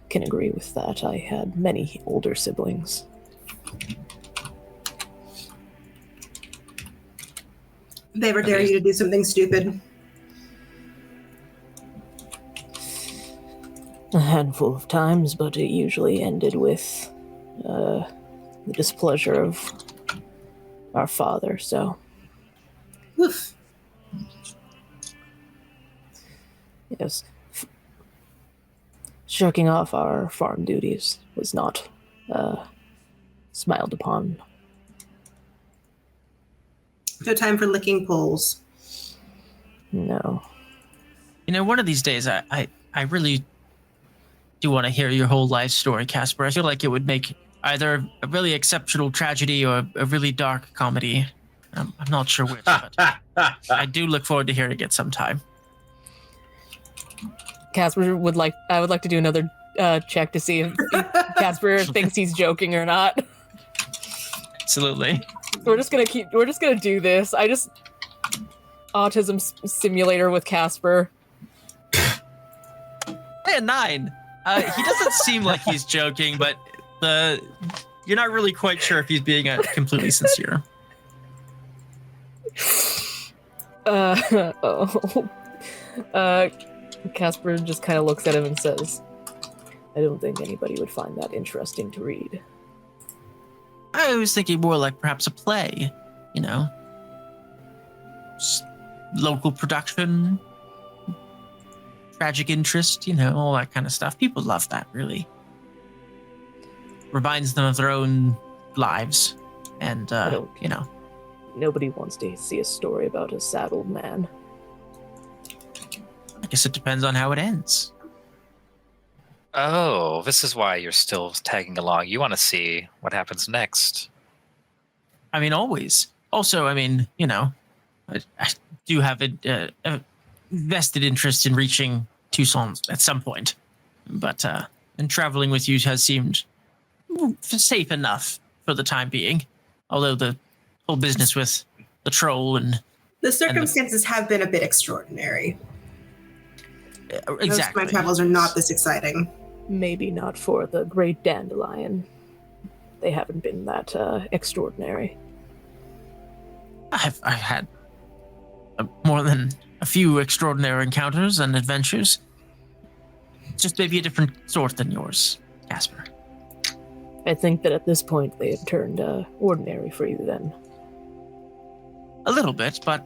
can agree with that. I had many older siblings. They ever dare you to do something stupid? A handful of times, but it usually ended with the displeasure of our father, so... Oof. Yes. Shirking off our farm duties was not smiled upon. No time for licking poles. No. One of these days, I really do want to hear your whole life story, Kaspar. I feel like it would make either a really exceptional tragedy or a really dark comedy. I'm not sure which, but I do look forward to hearing it sometime. Kaspar I would like to do another check to see if Kaspar thinks he's joking or not. Absolutely. We're just gonna do this. Autism simulator with Kaspar. Hey, a 9. He doesn't seem like he's joking, but you're not really quite sure if he's being completely sincere. Kaspar just kind of looks at him and says, I don't think anybody would find that interesting to read. I was thinking more like perhaps a play, local production, tragic interest, all that kind of stuff. People love that, really. Reminds them of their own lives, and, Nobody wants to see a story about a sad old man. I guess it depends on how it ends. Oh, this is why you're still tagging along. You want to see what happens next. I mean, always. Also, I do have a vested interest in reaching Toussaint at some point. But and traveling with you has seemed safe enough for the time being. Although the whole business with the troll and... The circumstances have been a bit extraordinary. Exactly. Most of my travels are not this exciting. Maybe not for the great dandelion. They haven't been that extraordinary. I've had more than a few extraordinary encounters and adventures. Just maybe a different sort than yours, Kaspar. I think that at this point they have turned ordinary for you then. A little bit, but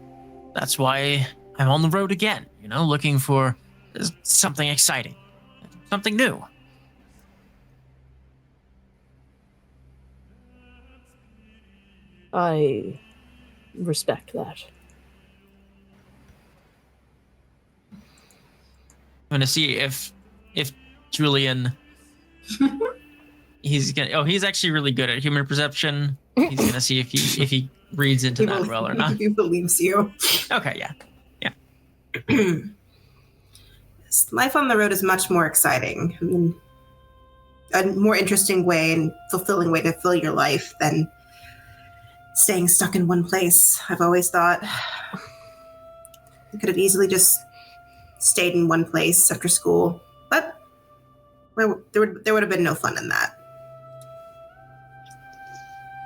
that's why I'm on the road again, looking for something exciting, something new. I respect that. I'm going to see if Julian... he's actually really good at human perception. He's going to see if he reads into that well or not. He believes you. Okay, yeah. Life on the road is much more exciting. A more interesting way and fulfilling way to fill your life than staying stuck in one place. I've always thought I could have easily just stayed in one place after school, but there would have been no fun in that.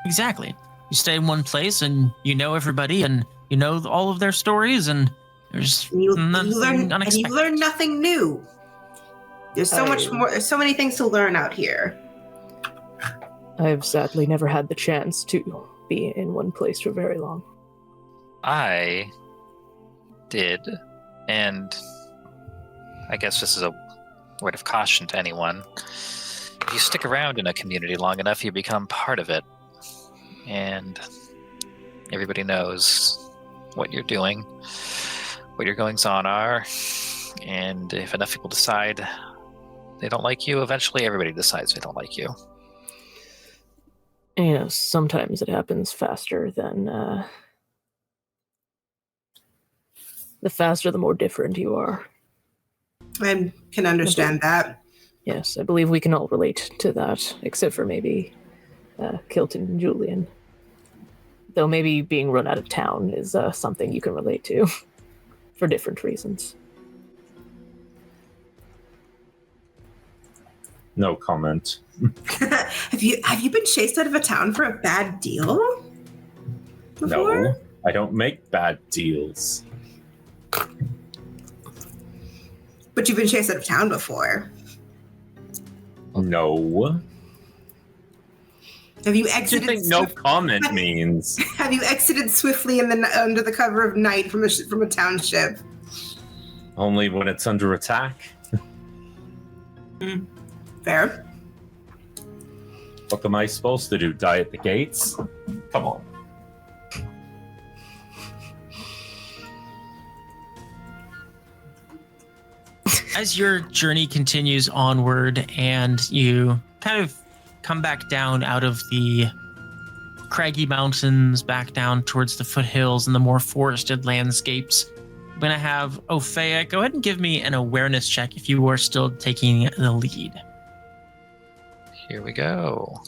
Exactly. You stay in one place and you know everybody and you know all of their stories and there's nothing unexpected. And you learn nothing new. There's so much more. There's so many things to learn out here. I've sadly never had the chance to be in one place for very long. I did, and I guess this is a word of caution to anyone. If you stick around in a community long enough, you become part of it. And everybody knows what you're doing, what your goings-on are, and if enough people decide they don't like you, eventually everybody decides they don't like you. Sometimes it happens faster than... the faster, the more different you are. I can understand that. Yes, I believe we can all relate to that, except for maybe Kilton and Julian. Though maybe being run out of town is something you can relate to for different reasons. No comment. Have you been chased out of a town for a bad deal before? No, I don't make bad deals. But you've been chased out of town before. No. Have you What do you exited? think no comment means? Have you exited swiftly under the cover of night from a township? Only when it's under attack. Fair. What am I supposed to do? Die at the gates? Come on. As your journey continues onward and you kind of come back down out of the craggy mountains, back down towards the foothills and the more forested landscapes, I'm going to have Opheia go ahead and give me an awareness check if you are still taking the lead. Here we go.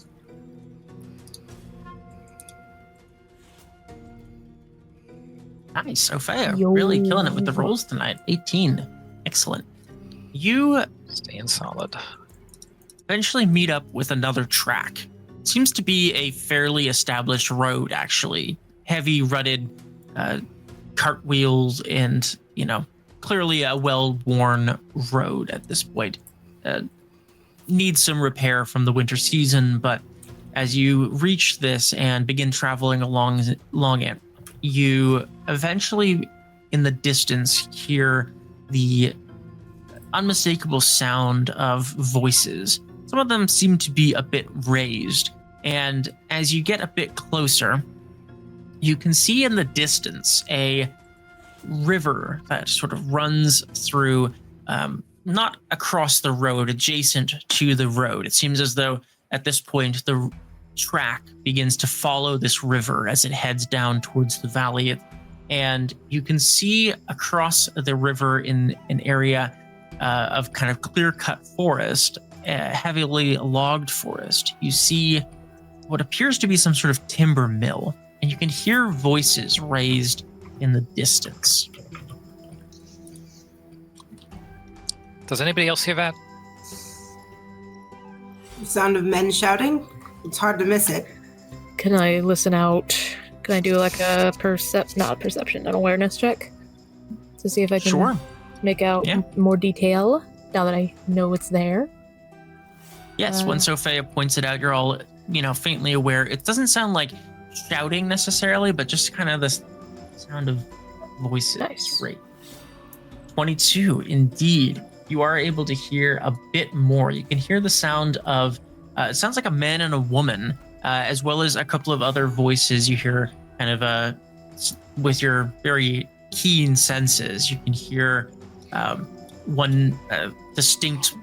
Nice, Opheia. Really killing it with the rolls tonight. 18. Excellent. You Staying solid. eventually meet up with another track. It seems to be a fairly established road, actually. Heavy, rutted cartwheels and, clearly a well-worn road at this point. Needs some repair from the winter season, but as you reach this and begin traveling along it, you eventually, in the distance, hear the unmistakable sound of voices. Some of them seem to be a bit raised, and as you get a bit closer, you can see in the distance a river that sort of runs through, not across the road, adjacent to the road. It seems as though at this point the track begins to follow this river as it heads down towards the valley, and you can see across the river in an area of kind of clear-cut forest, heavily logged forest. You see what appears to be some sort of timber mill, and you can hear voices raised in the distance. Does anybody else hear that? The sound of men shouting? It's hard to miss it. Can I listen out? Can I do like a an awareness check? To see if I can Sure. make out more detail now that I know it's there? Yes, when Opheia points it out, you're all, faintly aware. It doesn't sound like shouting necessarily, but just kind of this sound of voices. Nice. Right. 22, indeed. You are able to hear a bit more. You can hear the sound of, it sounds like a man and a woman, as well as a couple of other voices you hear kind of with your very keen senses. You can hear one distinct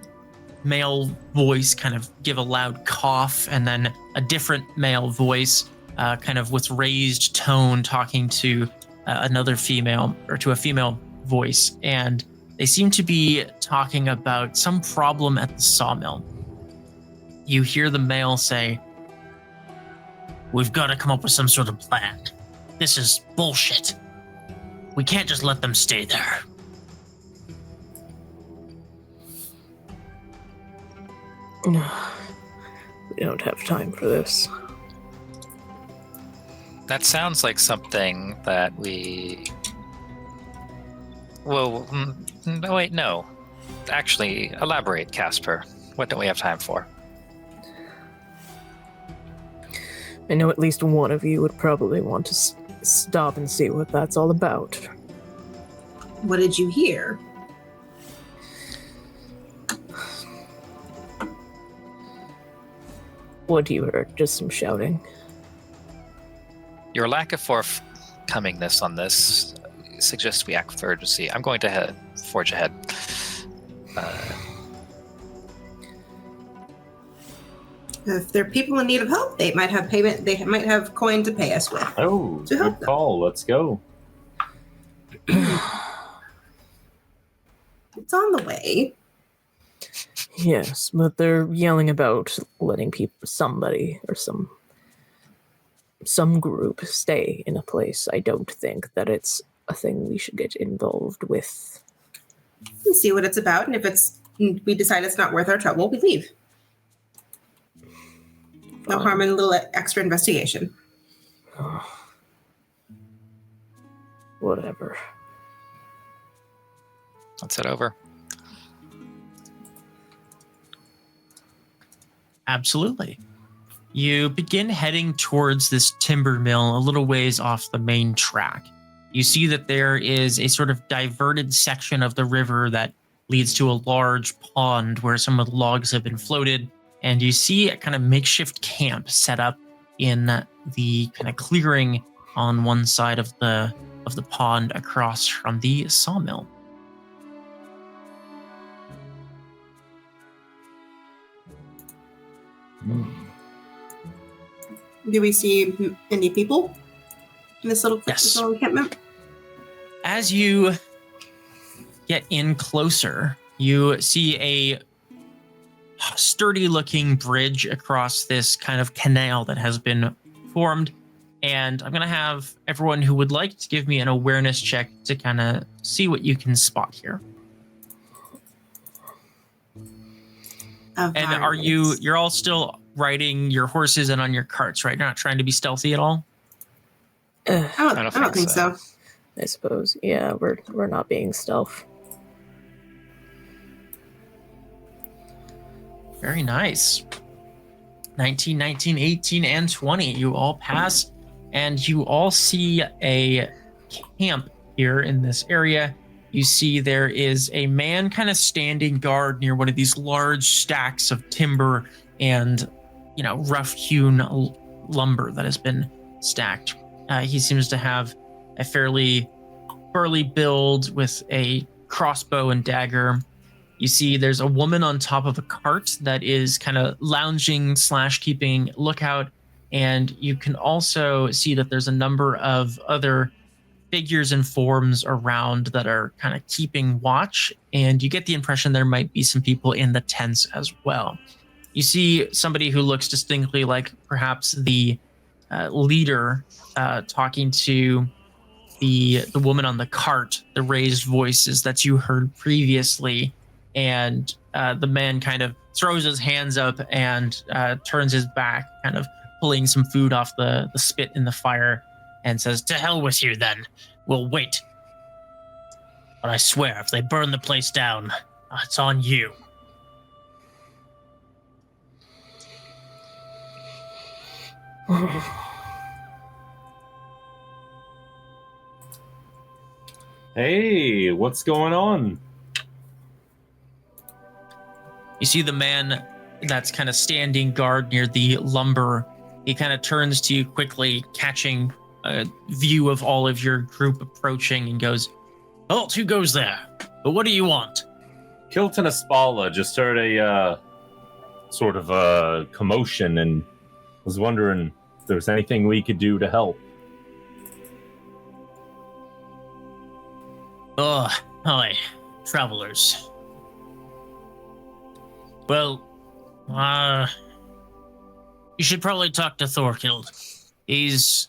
male voice kind of give a loud cough, and then a different male voice kind of with raised tone talking to another female, or to a female voice, and they seem to be talking about some problem at the sawmill. You hear the male say, "We've got to come up with some sort of plan. This is bullshit. We can't just let them stay there." We don't have time for this. That sounds like something that we... Well, no, wait, no. Actually, elaborate, Kaspar. What don't we have time for? I know at least one of you would probably want to stop and see what that's all about. What did you hear? What you heard? Just some shouting. Your lack of forthcomingness on this suggests we act with urgency. I'm going to forge ahead. If they're people in need of help, they might have payment. They might have coin to pay us with. Oh, good call. Let's go. It's on the way. Yes, but they're yelling about letting somebody or some group stay in a place. I don't think that it's a thing we should get involved with. We see what it's about, and if we decide it's not worth our trouble, we leave. No harm in a little extra investigation. Whatever. Let's head over. Absolutely. You begin heading towards this timber mill a little ways off the main track. You see that there is a sort of diverted section of the river that leads to a large pond where some of the logs have been floated, and you see a kind of makeshift camp set up in the kind of clearing on one side of the pond across from the sawmill. Do we see any people in this little encampment? As you get in closer, you see a sturdy-looking bridge across this kind of canal that has been formed. And I'm going to have everyone who would like to give me an awareness check to kind of see what you can spot here. And are you're all still riding your horses and on your carts, right? You're not trying to be stealthy at all? I don't think so. I suppose. Yeah, we're not being stealth. Very nice. 19, 19, 18, and 20. You all pass, and you all see a camp here in this area. You see there is a man kind of standing guard near one of these large stacks of timber and, rough-hewn lumber that has been stacked. He seems to have a fairly burly build with a crossbow and dagger. You see there's a woman on top of a cart that is kind of lounging / keeping lookout. And you can also see that there's a number of other figures and forms around that are kind of keeping watch. And you get the impression there might be some people in the tents as well. You see somebody who looks distinctly like perhaps the leader talking to the woman on the cart, the raised voices that you heard previously. And the man kind of throws his hands up and turns his back, kind of pulling some food off the spit in the fire, and says, "To hell with you then. We'll wait. But I swear, if they burn the place down, it's on you." Hey, what's going on? You see the man that's kind of standing guard near the lumber. He kind of turns to you quickly, catching a view of all of your group approaching, and goes, "Halt, who goes there? But what do you want?" Kilton Espala just heard a sort of a commotion and was wondering if there was anything we could do to help. Oh, hi, travelers. Well, you should probably talk to Thorkild. He's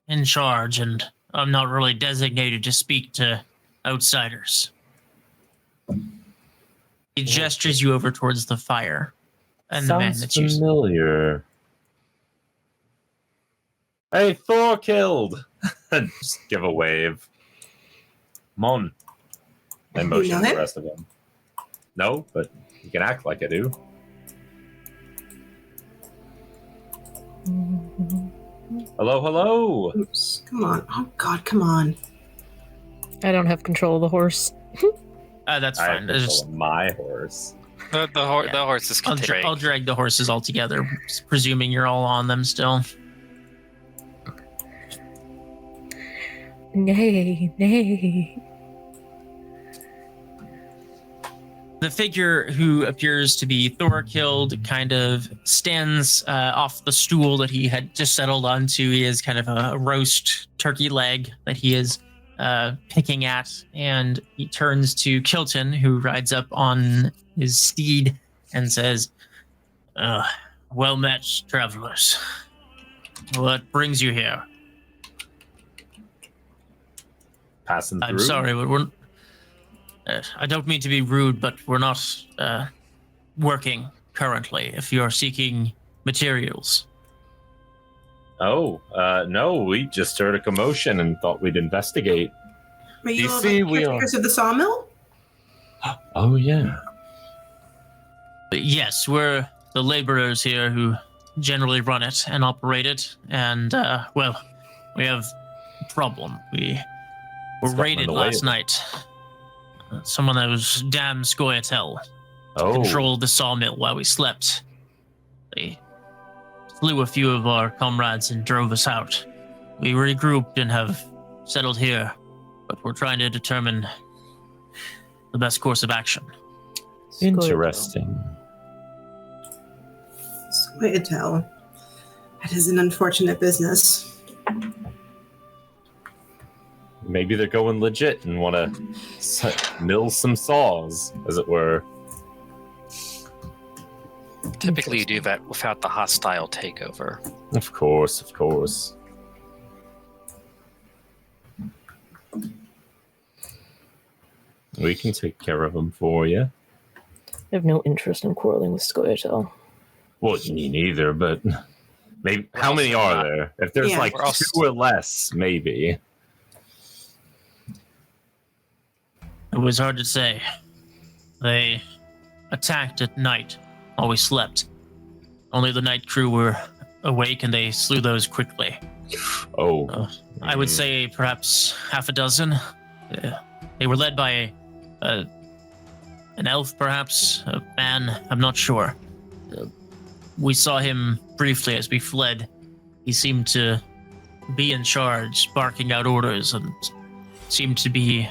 in charge, and I'm not really designated to speak to outsiders. He gestures you over towards the fire. And the man that Sounds familiar. Hey, Thorkild! Just give a wave. Come on. I motion the rest of them. No, but you can act like I do. Hello, hello. Oops, come on. Oh, God, come on. I don't have control of the horse. That's I fine. have control of my horse. The horse is I'll drag the horses all together, presuming you're all on them still. Nay. The figure who appears to be Thorkild kind of stands off the stool that he had just settled onto. He has kind of a roast turkey leg that he is picking at, and he turns to Kilton, who rides up on his steed, and says, "Well met, travelers. What brings you here?" Passing through. I'm sorry, but we're... I don't mean to be rude, but we're not working currently if you're seeking materials. Oh, no, we just heard a commotion and thought we'd investigate. Are you the caretakers of the sawmill? Oh, yeah. Yes, we're the laborers here who generally run it and operate it, and, well, we have a problem. We were raided last night. Someone that was damn Scoia'tael controlled the sawmill while we slept. They slew a few of our comrades and drove us out. We regrouped and have settled here, but we're trying to determine the best course of action. Interesting. Scoia'tael. That is an unfortunate business. Maybe they're going legit and want to mill some saws, as it were. Typically, you do that without the hostile takeover. Of course, of course. We can take care of them for you. I have no interest in quarreling with Scoia'tael. Well, me neither, but maybe. How many are there? If there's like two or less, maybe. It was hard to say. They attacked at night while we slept. Only the night crew were awake and they slew those quickly. I would say perhaps half a dozen. They were led by an elf, perhaps, a man, I'm not sure. We saw him briefly as we fled. He seemed to be in charge, barking out orders, and seemed to be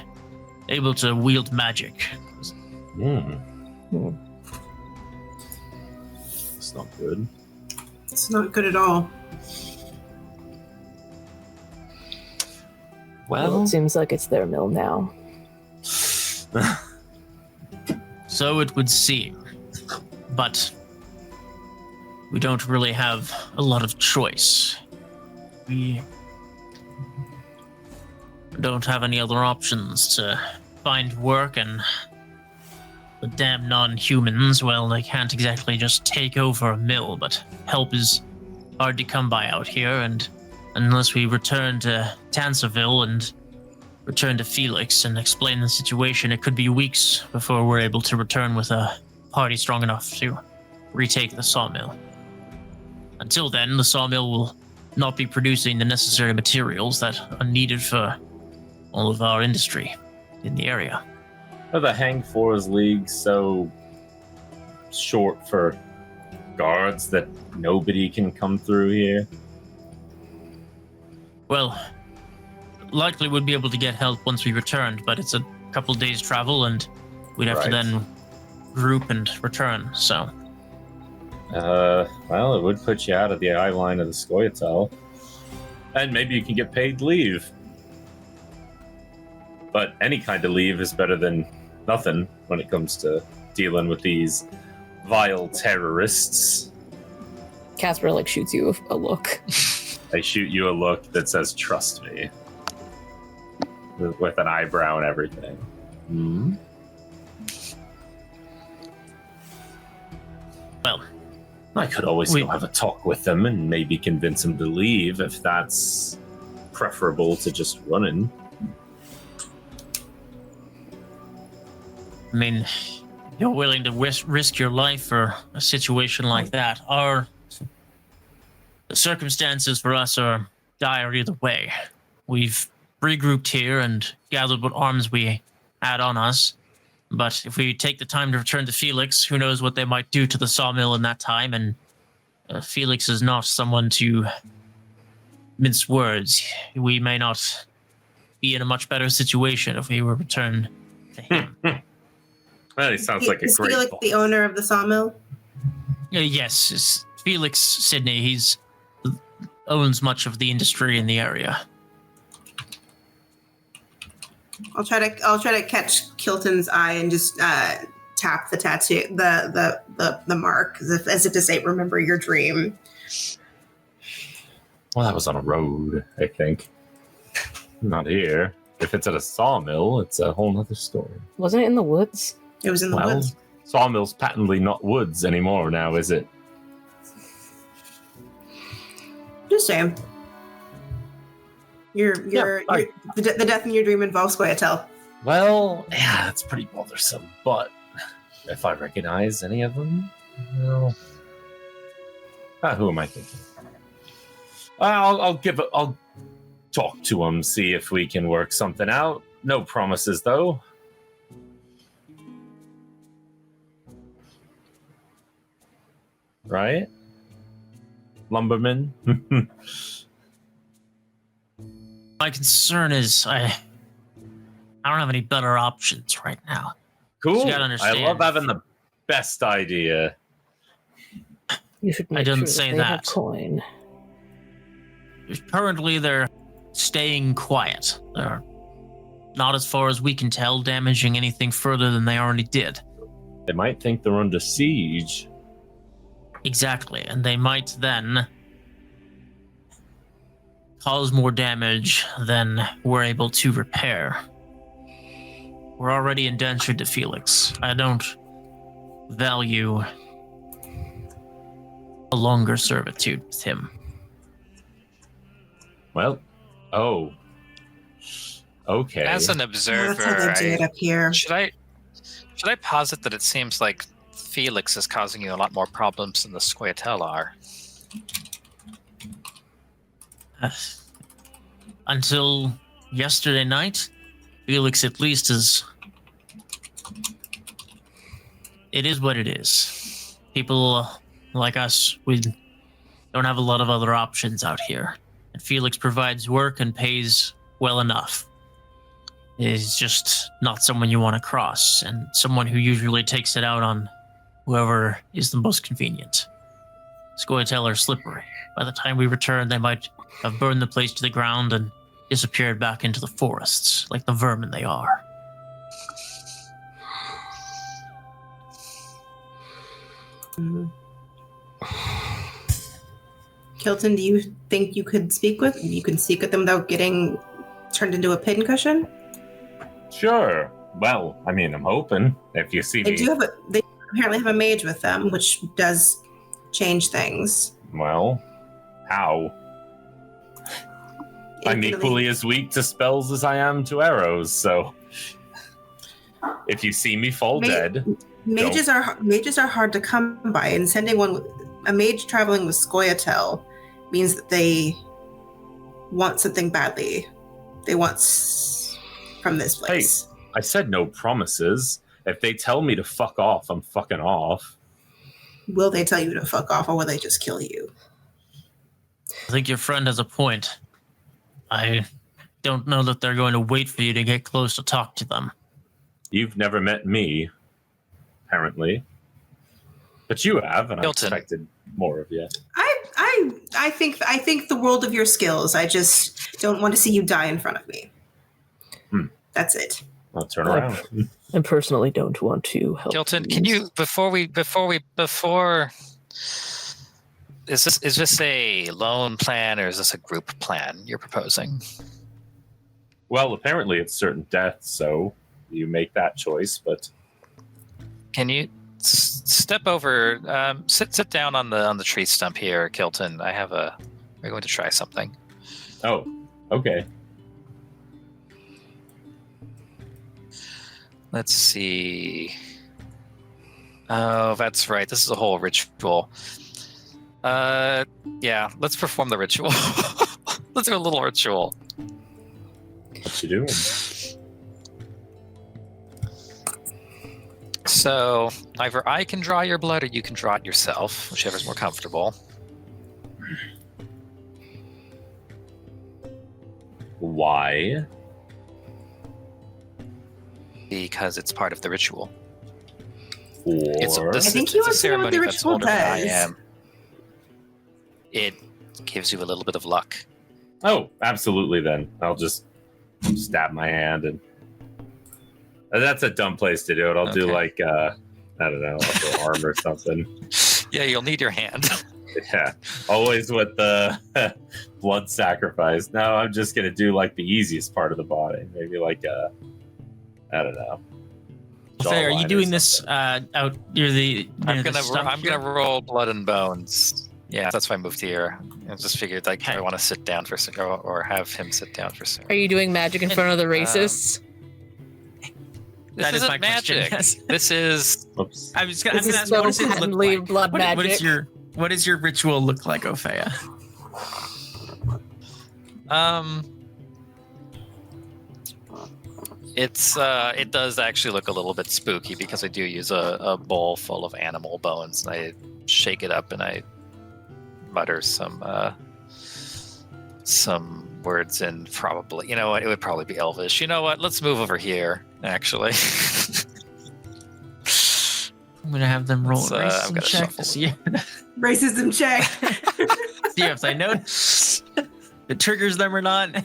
able to wield magic. It's not good. It's not good at all. Well, it seems like it's their mill now. So it would seem. But we don't really have a lot of choice. We don't have any other options to find work, and the damn non-humans, well, they can't exactly just take over a mill, but help is hard to come by out here, and unless we return to Tansarville and return to Felix and explain the situation, it could be weeks before we're able to return with a party strong enough to retake the sawmill. Until then, the sawmill will not be producing the necessary materials that are needed for all of our industry in the area. Are the Hang Fours League so short for guards that nobody can come through here? Well, likely we'd be able to get help once we returned, but it's a couple days travel and we'd have to then group and return, so. Well, it would put you out of the eye line of the Scoia'tael. And maybe you can get paid leave. But any kind of leave is better than nothing when it comes to dealing with these vile terrorists. Kaspar, shoots you a look. They shoot you a look that says, trust me. With an eyebrow and everything. Hmm? Well, I could always go have a talk with them and maybe convince them to leave if that's preferable to just running. I mean, you're willing to risk your life for a situation like that. The circumstances for us are dire either way. We've regrouped here and gathered what arms we had on us. But if we take the time to return to Felix, who knows what they might do to the sawmill in that time, and Felix is not someone to mince words. We may not be in a much better situation if we were returned to him. Well, he sounds like a great Felix boss. the owner of the sawmill? Yes, it's Felix Sidney. He's owns much of the industry in the area. I'll try to catch Kilton's eye and just tap the tattoo, the mark, as if to say, "Remember your dream." Well, that was on a road, I think. Not here. If it's at a sawmill, it's a whole nother story. Wasn't it in the woods? It was in the woods. Sawmill's patently not woods anymore now, is it? Just saying. The death in your dream involves Scoia'tael. Well, yeah, it's pretty bothersome, but if I recognize any of them, well, Who am I thinking? I'll talk to him, see if we can work something out. No promises, though. Right? Lumberman? My concern is I don't have any better options right now. Cool. You gotta understand. I love having the best idea. You should make I didn't sure say they that. have coin. Currently, they're staying quiet. They're not, as far as we can tell, damaging anything further than they already did. They might think they're under siege. Exactly, and they might then cause more damage than we're able to repair. We're already indentured to Felix. I don't value a longer servitude with him. Well, okay. As an observer, That's how they do it up here. should I posit that it seems like Felix is causing you a lot more problems than the Squayatel are? Until yesterday night, Felix at least is... It is what it is. People like us, we don't have a lot of other options out here. And Felix provides work and pays well enough. He's just not someone you want to cross, and someone who usually takes it out on whoever is the most convenient. Squayatel are slippery. By the time we return, they might have burned the place to the ground and disappeared back into the forests, like the vermin they are. Kilton, do you think you can speak with them without getting turned into a pincushion? Sure. Well, I mean, I'm hoping. If you see They me... they apparently have a mage with them, which does change things. Well, how? I'm equally as weak to spells as I am to arrows, so... If you see me fall dead... Mages are hard to come by, and sending a mage traveling with Squayatel means that they want something badly. They want from this place. Hey, I said no promises. If they tell me to fuck off, I'm fucking off. Will they tell you to fuck off, or will they just kill you? I think your friend has a point. I don't know that they're going to wait for you to get close to talk to them. You've never met me, apparently. But you have, and Hilton. I expected more of you. I think the world of your skills. I just don't want to see you die in front of me. That's it. I'll turn around. I personally don't want to help. Hilton, can you before is this a lone plan or is this a group plan you're proposing? Well, apparently it's certain death, so you make that choice, but... Can you step over, sit down on the tree stump here, Kilton? We're going to try something. Oh, okay. Let's see. Oh, that's right. This is a whole ritual. Yeah, let's perform the ritual. Let's do a little ritual. What you doing? So, either I can draw your blood or you can draw it yourself, whichever's more comfortable. Why? Because it's part of the ritual. Or... I think you understand what the ritual does. It gives you a little bit of luck. Oh, absolutely then. I'll just stab my hand and... That's a dumb place to do it. I'll do like, I don't know, like an arm or something. Yeah, you'll need your hand. Yeah, always with the blood sacrifice. No, I'm just going to do like the easiest part of the body. Maybe like I don't know. Fair, are you doing this out near the... I'm gonna roll blood and bones. Yeah, that's why I moved here. I just figured like I want to sit down for or have him sit down for certain. Are you doing magic in front of the racists? This That is isn't my magic. question, yes. This is. Oops. I'm just gonna This is ask so what does it look patently like? blood What magic. What does your ritual look like, Opheia? It does actually look a little bit spooky because I do use a bowl full of animal bones, and I shake it up and I mutter some words in probably, you know what, it would probably be Elvish. You know what, let's move over here, actually. I'm going to have them roll a I've racism got to check shuffle. to see, Racism check. see if they notice it triggers them or not.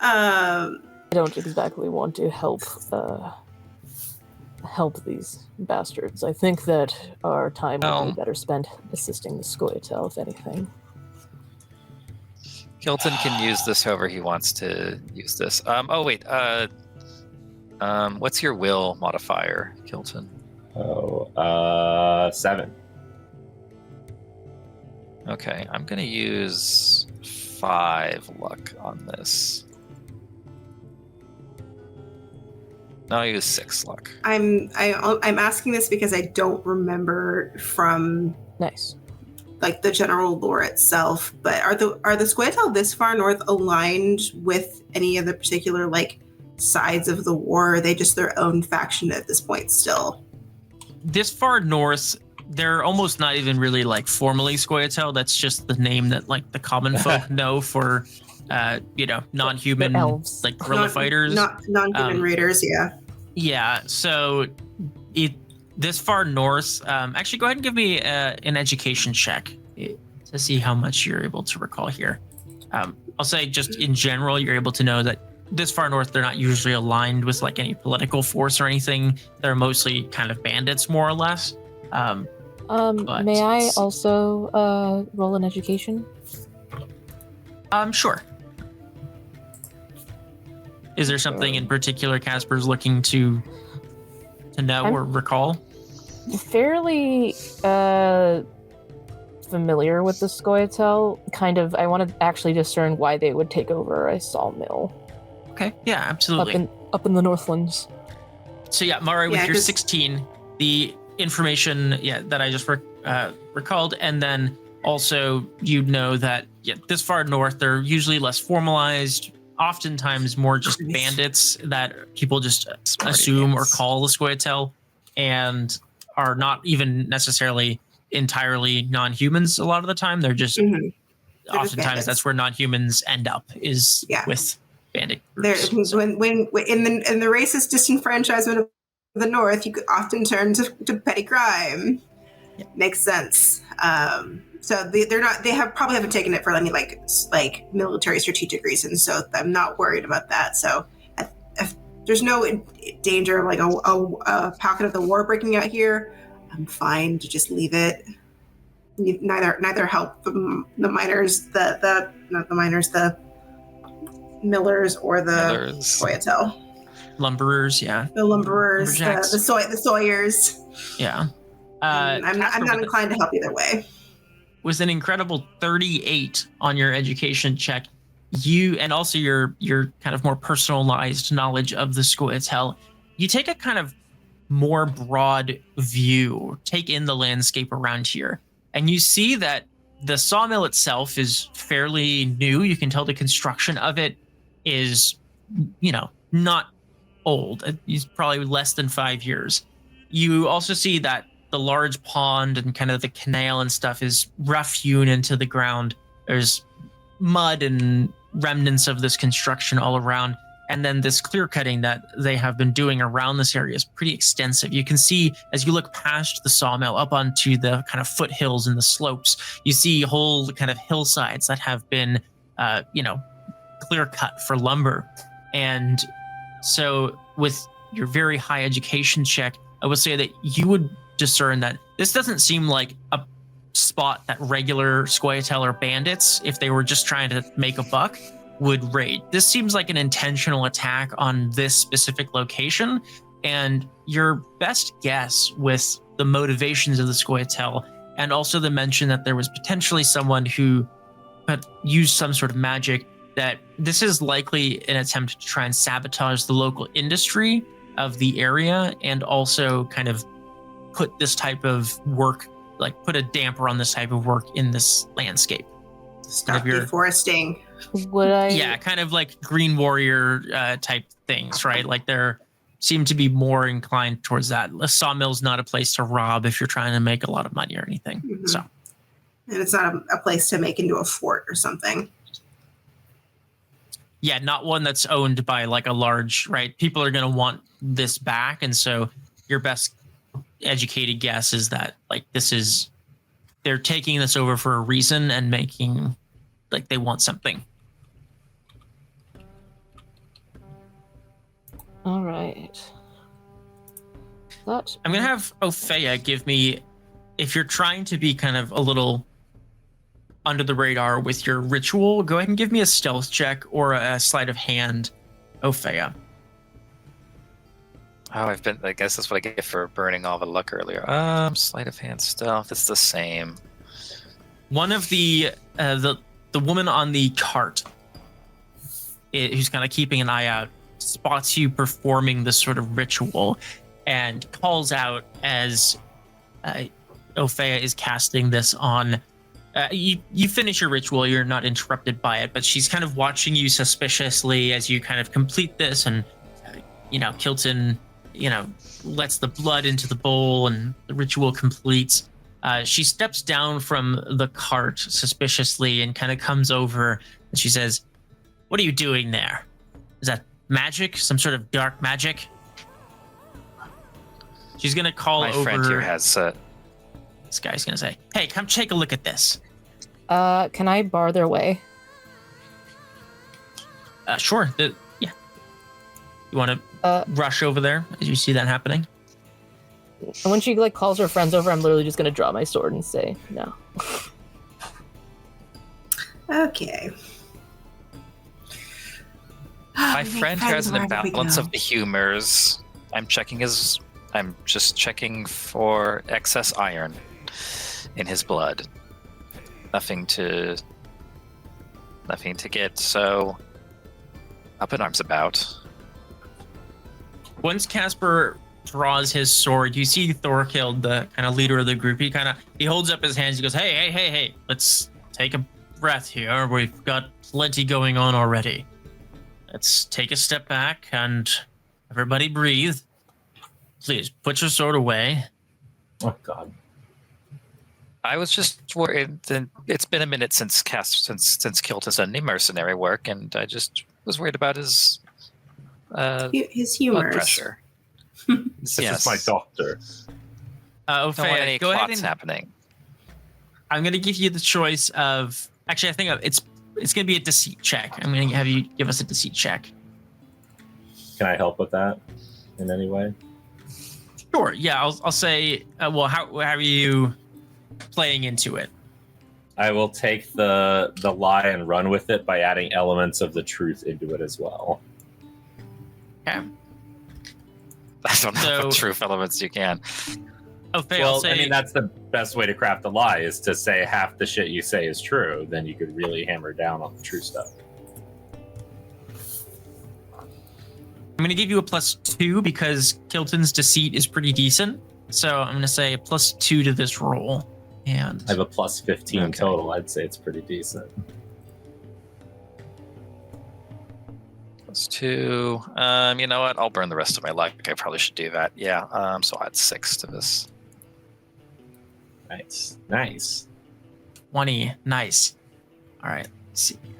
I don't exactly want to help these bastards. I think that our time would be better spent assisting the Scoia'tael, if anything. Kilton can use this however he wants to use this. What's your will modifier, Kilton? 7. Okay, I'm gonna use 5 luck on this. No, I'll use 6 luck. I'm asking this because I don't remember from Nice. like the general lore itself. But are the Scoia'tael this far north aligned with any of the particular like sides of the war? Or are they just their own faction at this point still? This far north, they're almost not even really like formally Scoia'tael. That's just the name that like the common folk know for, non-human They're elves. like guerrilla fighters. Not non-human raiders, yeah. Yeah, so this far north, actually go ahead and give me an education check to see how much you're able to recall here. I'll say just in general, you're able to know that this far north, they're not usually aligned with like any political force or anything. They're mostly kind of bandits, more or less. May I also roll an education? Sure. Is there something in particular Kaspar's looking to know or recall? Fairly familiar with the Scoia'tael. Kind of, I want to actually discern why they would take over a sawmill. Okay, yeah, absolutely. Up in the Northlands. So yeah, Mareigh, with Yeah, your 'cause- 16, the information that I just recalled, and then also you know that this far north, they're usually less formalized, oftentimes more just bandits that people just assume or call the Scoia'tael, and are not even necessarily entirely non-humans a lot of the time. They're just oftentimes bandits. that's where non-humans end up is with bandit There, groups. when in the racist disenfranchisement of the North, you could often turn to petty crime. Yeah. Makes sense. So they're not. They probably haven't taken it for any like military strategic reasons. So I'm not worried about that. So if there's no danger of like a pocket of the war breaking out here, I'm fine to just leave it. Neither help the miners, the millers or the Scoia'tael. Lumberers, yeah. The lumberers, Lumberjacks. the Sawyers. Yeah. I'm not inclined to help either way. With an incredible 38 on your education check, you and also your kind of more personalized knowledge of the Scoia'tael, you take a kind of more broad view, take in the landscape around here, and you see that the sawmill itself is fairly new. You can tell the construction of it is, not old. It's probably less than 5 years. You also see that the large pond and kind of the canal and stuff is rough hewn into the ground. There's mud and remnants of this construction all around. And then this clear cutting that they have been doing around this area is pretty extensive. You can see as you look past the sawmill up onto the kind of foothills and the slopes, you see whole kind of hillsides that have been, clear cut for lumber. And so with your very high education check, I would say that you would discern that this doesn't seem like a spot that regular Scoia'tael or bandits, if they were just trying to make a buck, would raid. This seems like an intentional attack on this specific location, and your best guess with the motivations of the Scoia'tael, and also the mention that there was potentially someone who had used some sort of magic, that this is likely an attempt to try and sabotage the local industry of the area, and also kind of put this type of work like put a damper on this type of work in this landscape. Stop deforesting. Would I? Yeah, kind of like Green Warrior type things, right? Like they're seem to be more inclined towards that. A sawmill's not a place to rob if you're trying to make a lot of money or anything. Mm-hmm. So, and it's not a place to make into a fort or something. yeah, not one that's owned by like a large, right? People are going to want this back, and so your best educated guess is that like they're taking this over for a reason and making like they want something. All right. I'm gonna have Opheia give me, if you're trying to be kind of a little under the radar with your ritual, go ahead and give me a stealth check or a sleight of hand, Opheia. Oh, I guess that's what I get for burning all the luck earlier. Sleight of hand stealth. It's the same. One of the woman on the cart, who's kind of keeping an eye out, spots you performing this sort of ritual and calls out as Opheia is casting this on. You finish your ritual, you're not interrupted by it, but she's kind of watching you suspiciously as you kind of complete this, and Kilton lets the blood into the bowl and the ritual completes. She steps down from the cart suspiciously and kind of comes over, and she says, "What are you doing there? Is that magic? Some sort of dark magic?" She's gonna call over. My friend here has. This guy's gonna say, "Hey, come take a look at this." Can I bar their way? Sure. Yeah. You want to rush over there as you see that happening? And when she like calls her friends over, I'm literally just gonna draw my sword and say no. Okay. My friend has an imbalance of the humors. I'm just checking for excess iron in his blood. Nothing to get so up in arms about. Once Kaspar draws his sword, you see Thorkild, the kind of leader of the group. He holds up his hands. He goes, "Hey! Let's take a breath here. We've got plenty going on already. Let's take a step back and everybody breathe. Please put your sword away." Oh God. I was just worried. It's been a minute since Kilton's done any mercenary work, and I just was worried about his humor pressure. This is my doctor. Don't want any go ahead clots happening. I'm going to give you the choice of. Actually, I think it's going to be a deceit check. I'm going to have you give us a deceit check. Can I help with that in any way? Sure. Yeah, I'll say. Well, how are you playing into it? I will take the lie and run with it by adding elements of the truth into it as well. Okay. I don't know what truth elements you can. Okay, well, I mean, that's the best way to craft a lie, is to say half the shit you say is true. Then you could really hammer down on the true stuff. I'm going to give you a +2 because Kilton's deceit is pretty decent. So I'm going to say a +2 to this roll. And I have a +15 total. I'd say it's pretty decent. +2. You know what? I'll burn the rest of my luck. I probably should do that. Yeah. So I'll add 6 to this. Nice. 20. Nice. All right. Let's see here.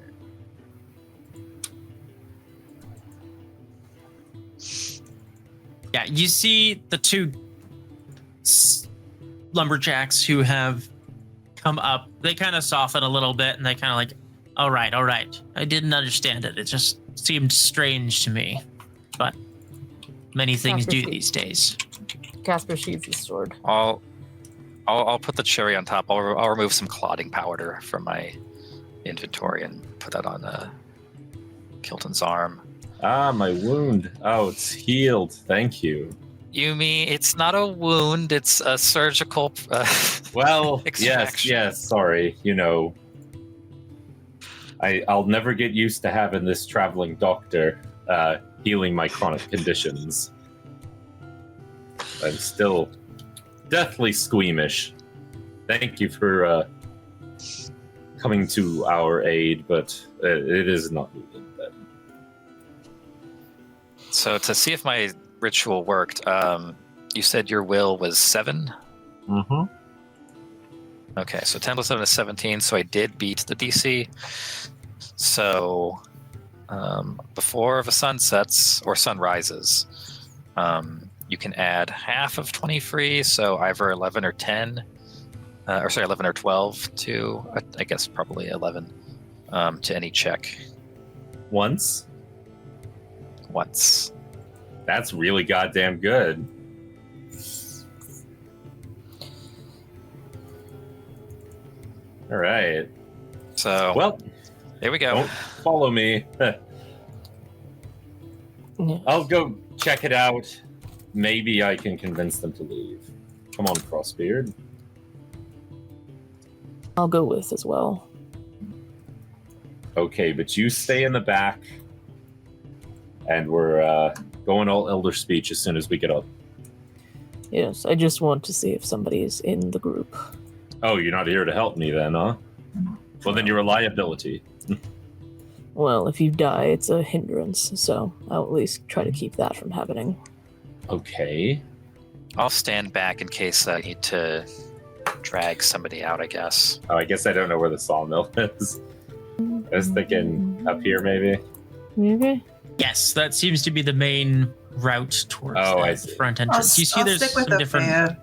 Yeah, you see the two lumberjacks who have come up. They kind of soften a little bit, and they kind of like, all right. I didn't understand it. It just seemed strange to me, but many things do these days. Kaspar sheathes his sword. I'll put the cherry on top. I'll remove some clotting powder from my inventory and put that on Kilton's arm. Ah, my wound. Oh, it's healed. Thank you. You mean it's not a wound? It's a surgical. Well, extraction. yes. Sorry. I'll never get used to having this traveling doctor healing my chronic conditions. I'm still deathly squeamish. Thank you for coming to our aid, but it is not needed. But... So to see if my ritual worked, you said your will was 7? Mm-hmm. Okay, so 10 plus 7 is 17, so I did beat the DC. So before the sun sets or sun rises, you can add half of 20 free, so either 11 or 10, 11 or 12 to, I guess probably 11, to any check. Once? Once. That's really goddamn good. All right. So, well, here we go. Don't follow me. I'll go check it out. Maybe I can convince them to leave. Come on, Crossbeard. I'll go with as well. Okay, but you stay in the back, and we're going all Elder Speech as soon as we get up. Yes, I just want to see if somebody is in the group. Oh, you're not here to help me then, huh? Well, then you're a liability. Well, if you die, it's a hindrance, so I'll at least try to keep that from happening. Okay. I'll stand back in case I need to drag somebody out, I guess. Oh, I guess I don't know where the sawmill is. I was thinking up here, maybe. Maybe? Yes, that seems to be the main route towards I the see. front entrance. You see, I'll there's stick with some different. Opheia.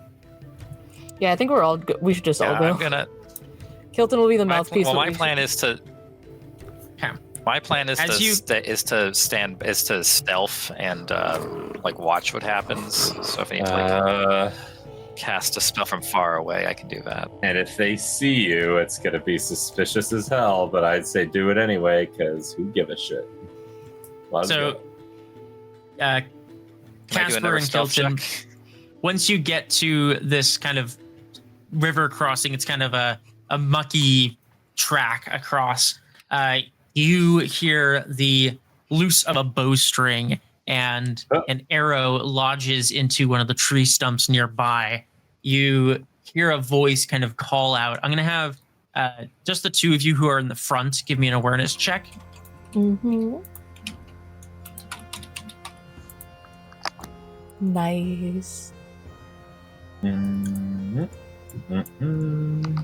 Yeah, I think we're all we should just all go. I'm gonna. Kilton will be the mouthpiece. Well, but my we plan is to. My plan is As you- to stealth and like watch what happens. So if I need to like cast a spell from far away, I can do that. And if they see you, it's gonna be suspicious as hell. But I'd say do it anyway, because who give a shit? So, Can I do Kaspar another and stealth Kilton, check? once you get to this kind of river crossing, it's kind of a mucky track across. You hear the loose of a bowstring, and an arrow lodges into one of the tree stumps nearby. You hear a voice kind of call out. I'm going to have just the two of you who are in the front give me an awareness check. Mm-hmm. Nice. Mm-hmm. Mm-hmm.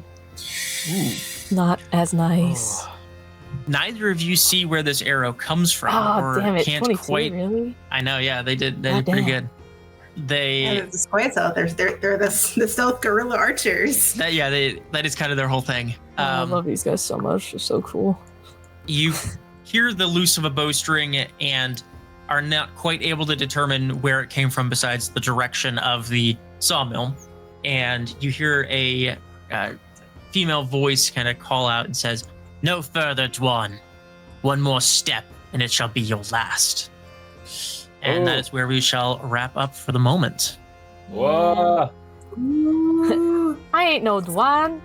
Not as nice. Neither of you see where this arrow comes from, Oh, or damn it. can't 22, quite. really? I know, yeah, they did pretty damn. good. They The squads out there, they're the stealth guerrilla archers. that is kind of their whole thing. I love these guys so much. They're so cool. You hear the loose of a bowstring and are not quite able to determine where it came from besides the direction of the sawmill. And you hear a female voice kind of call out and says, "No further, Dwan. One more step, and it shall be your last." And that is where we shall wrap up for the moment. Whoa! I ain't no Dwan.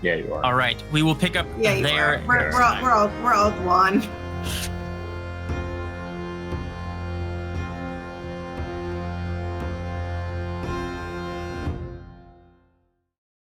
Yeah, you are. All right, we will pick up Yeah, you there. are. We're all one.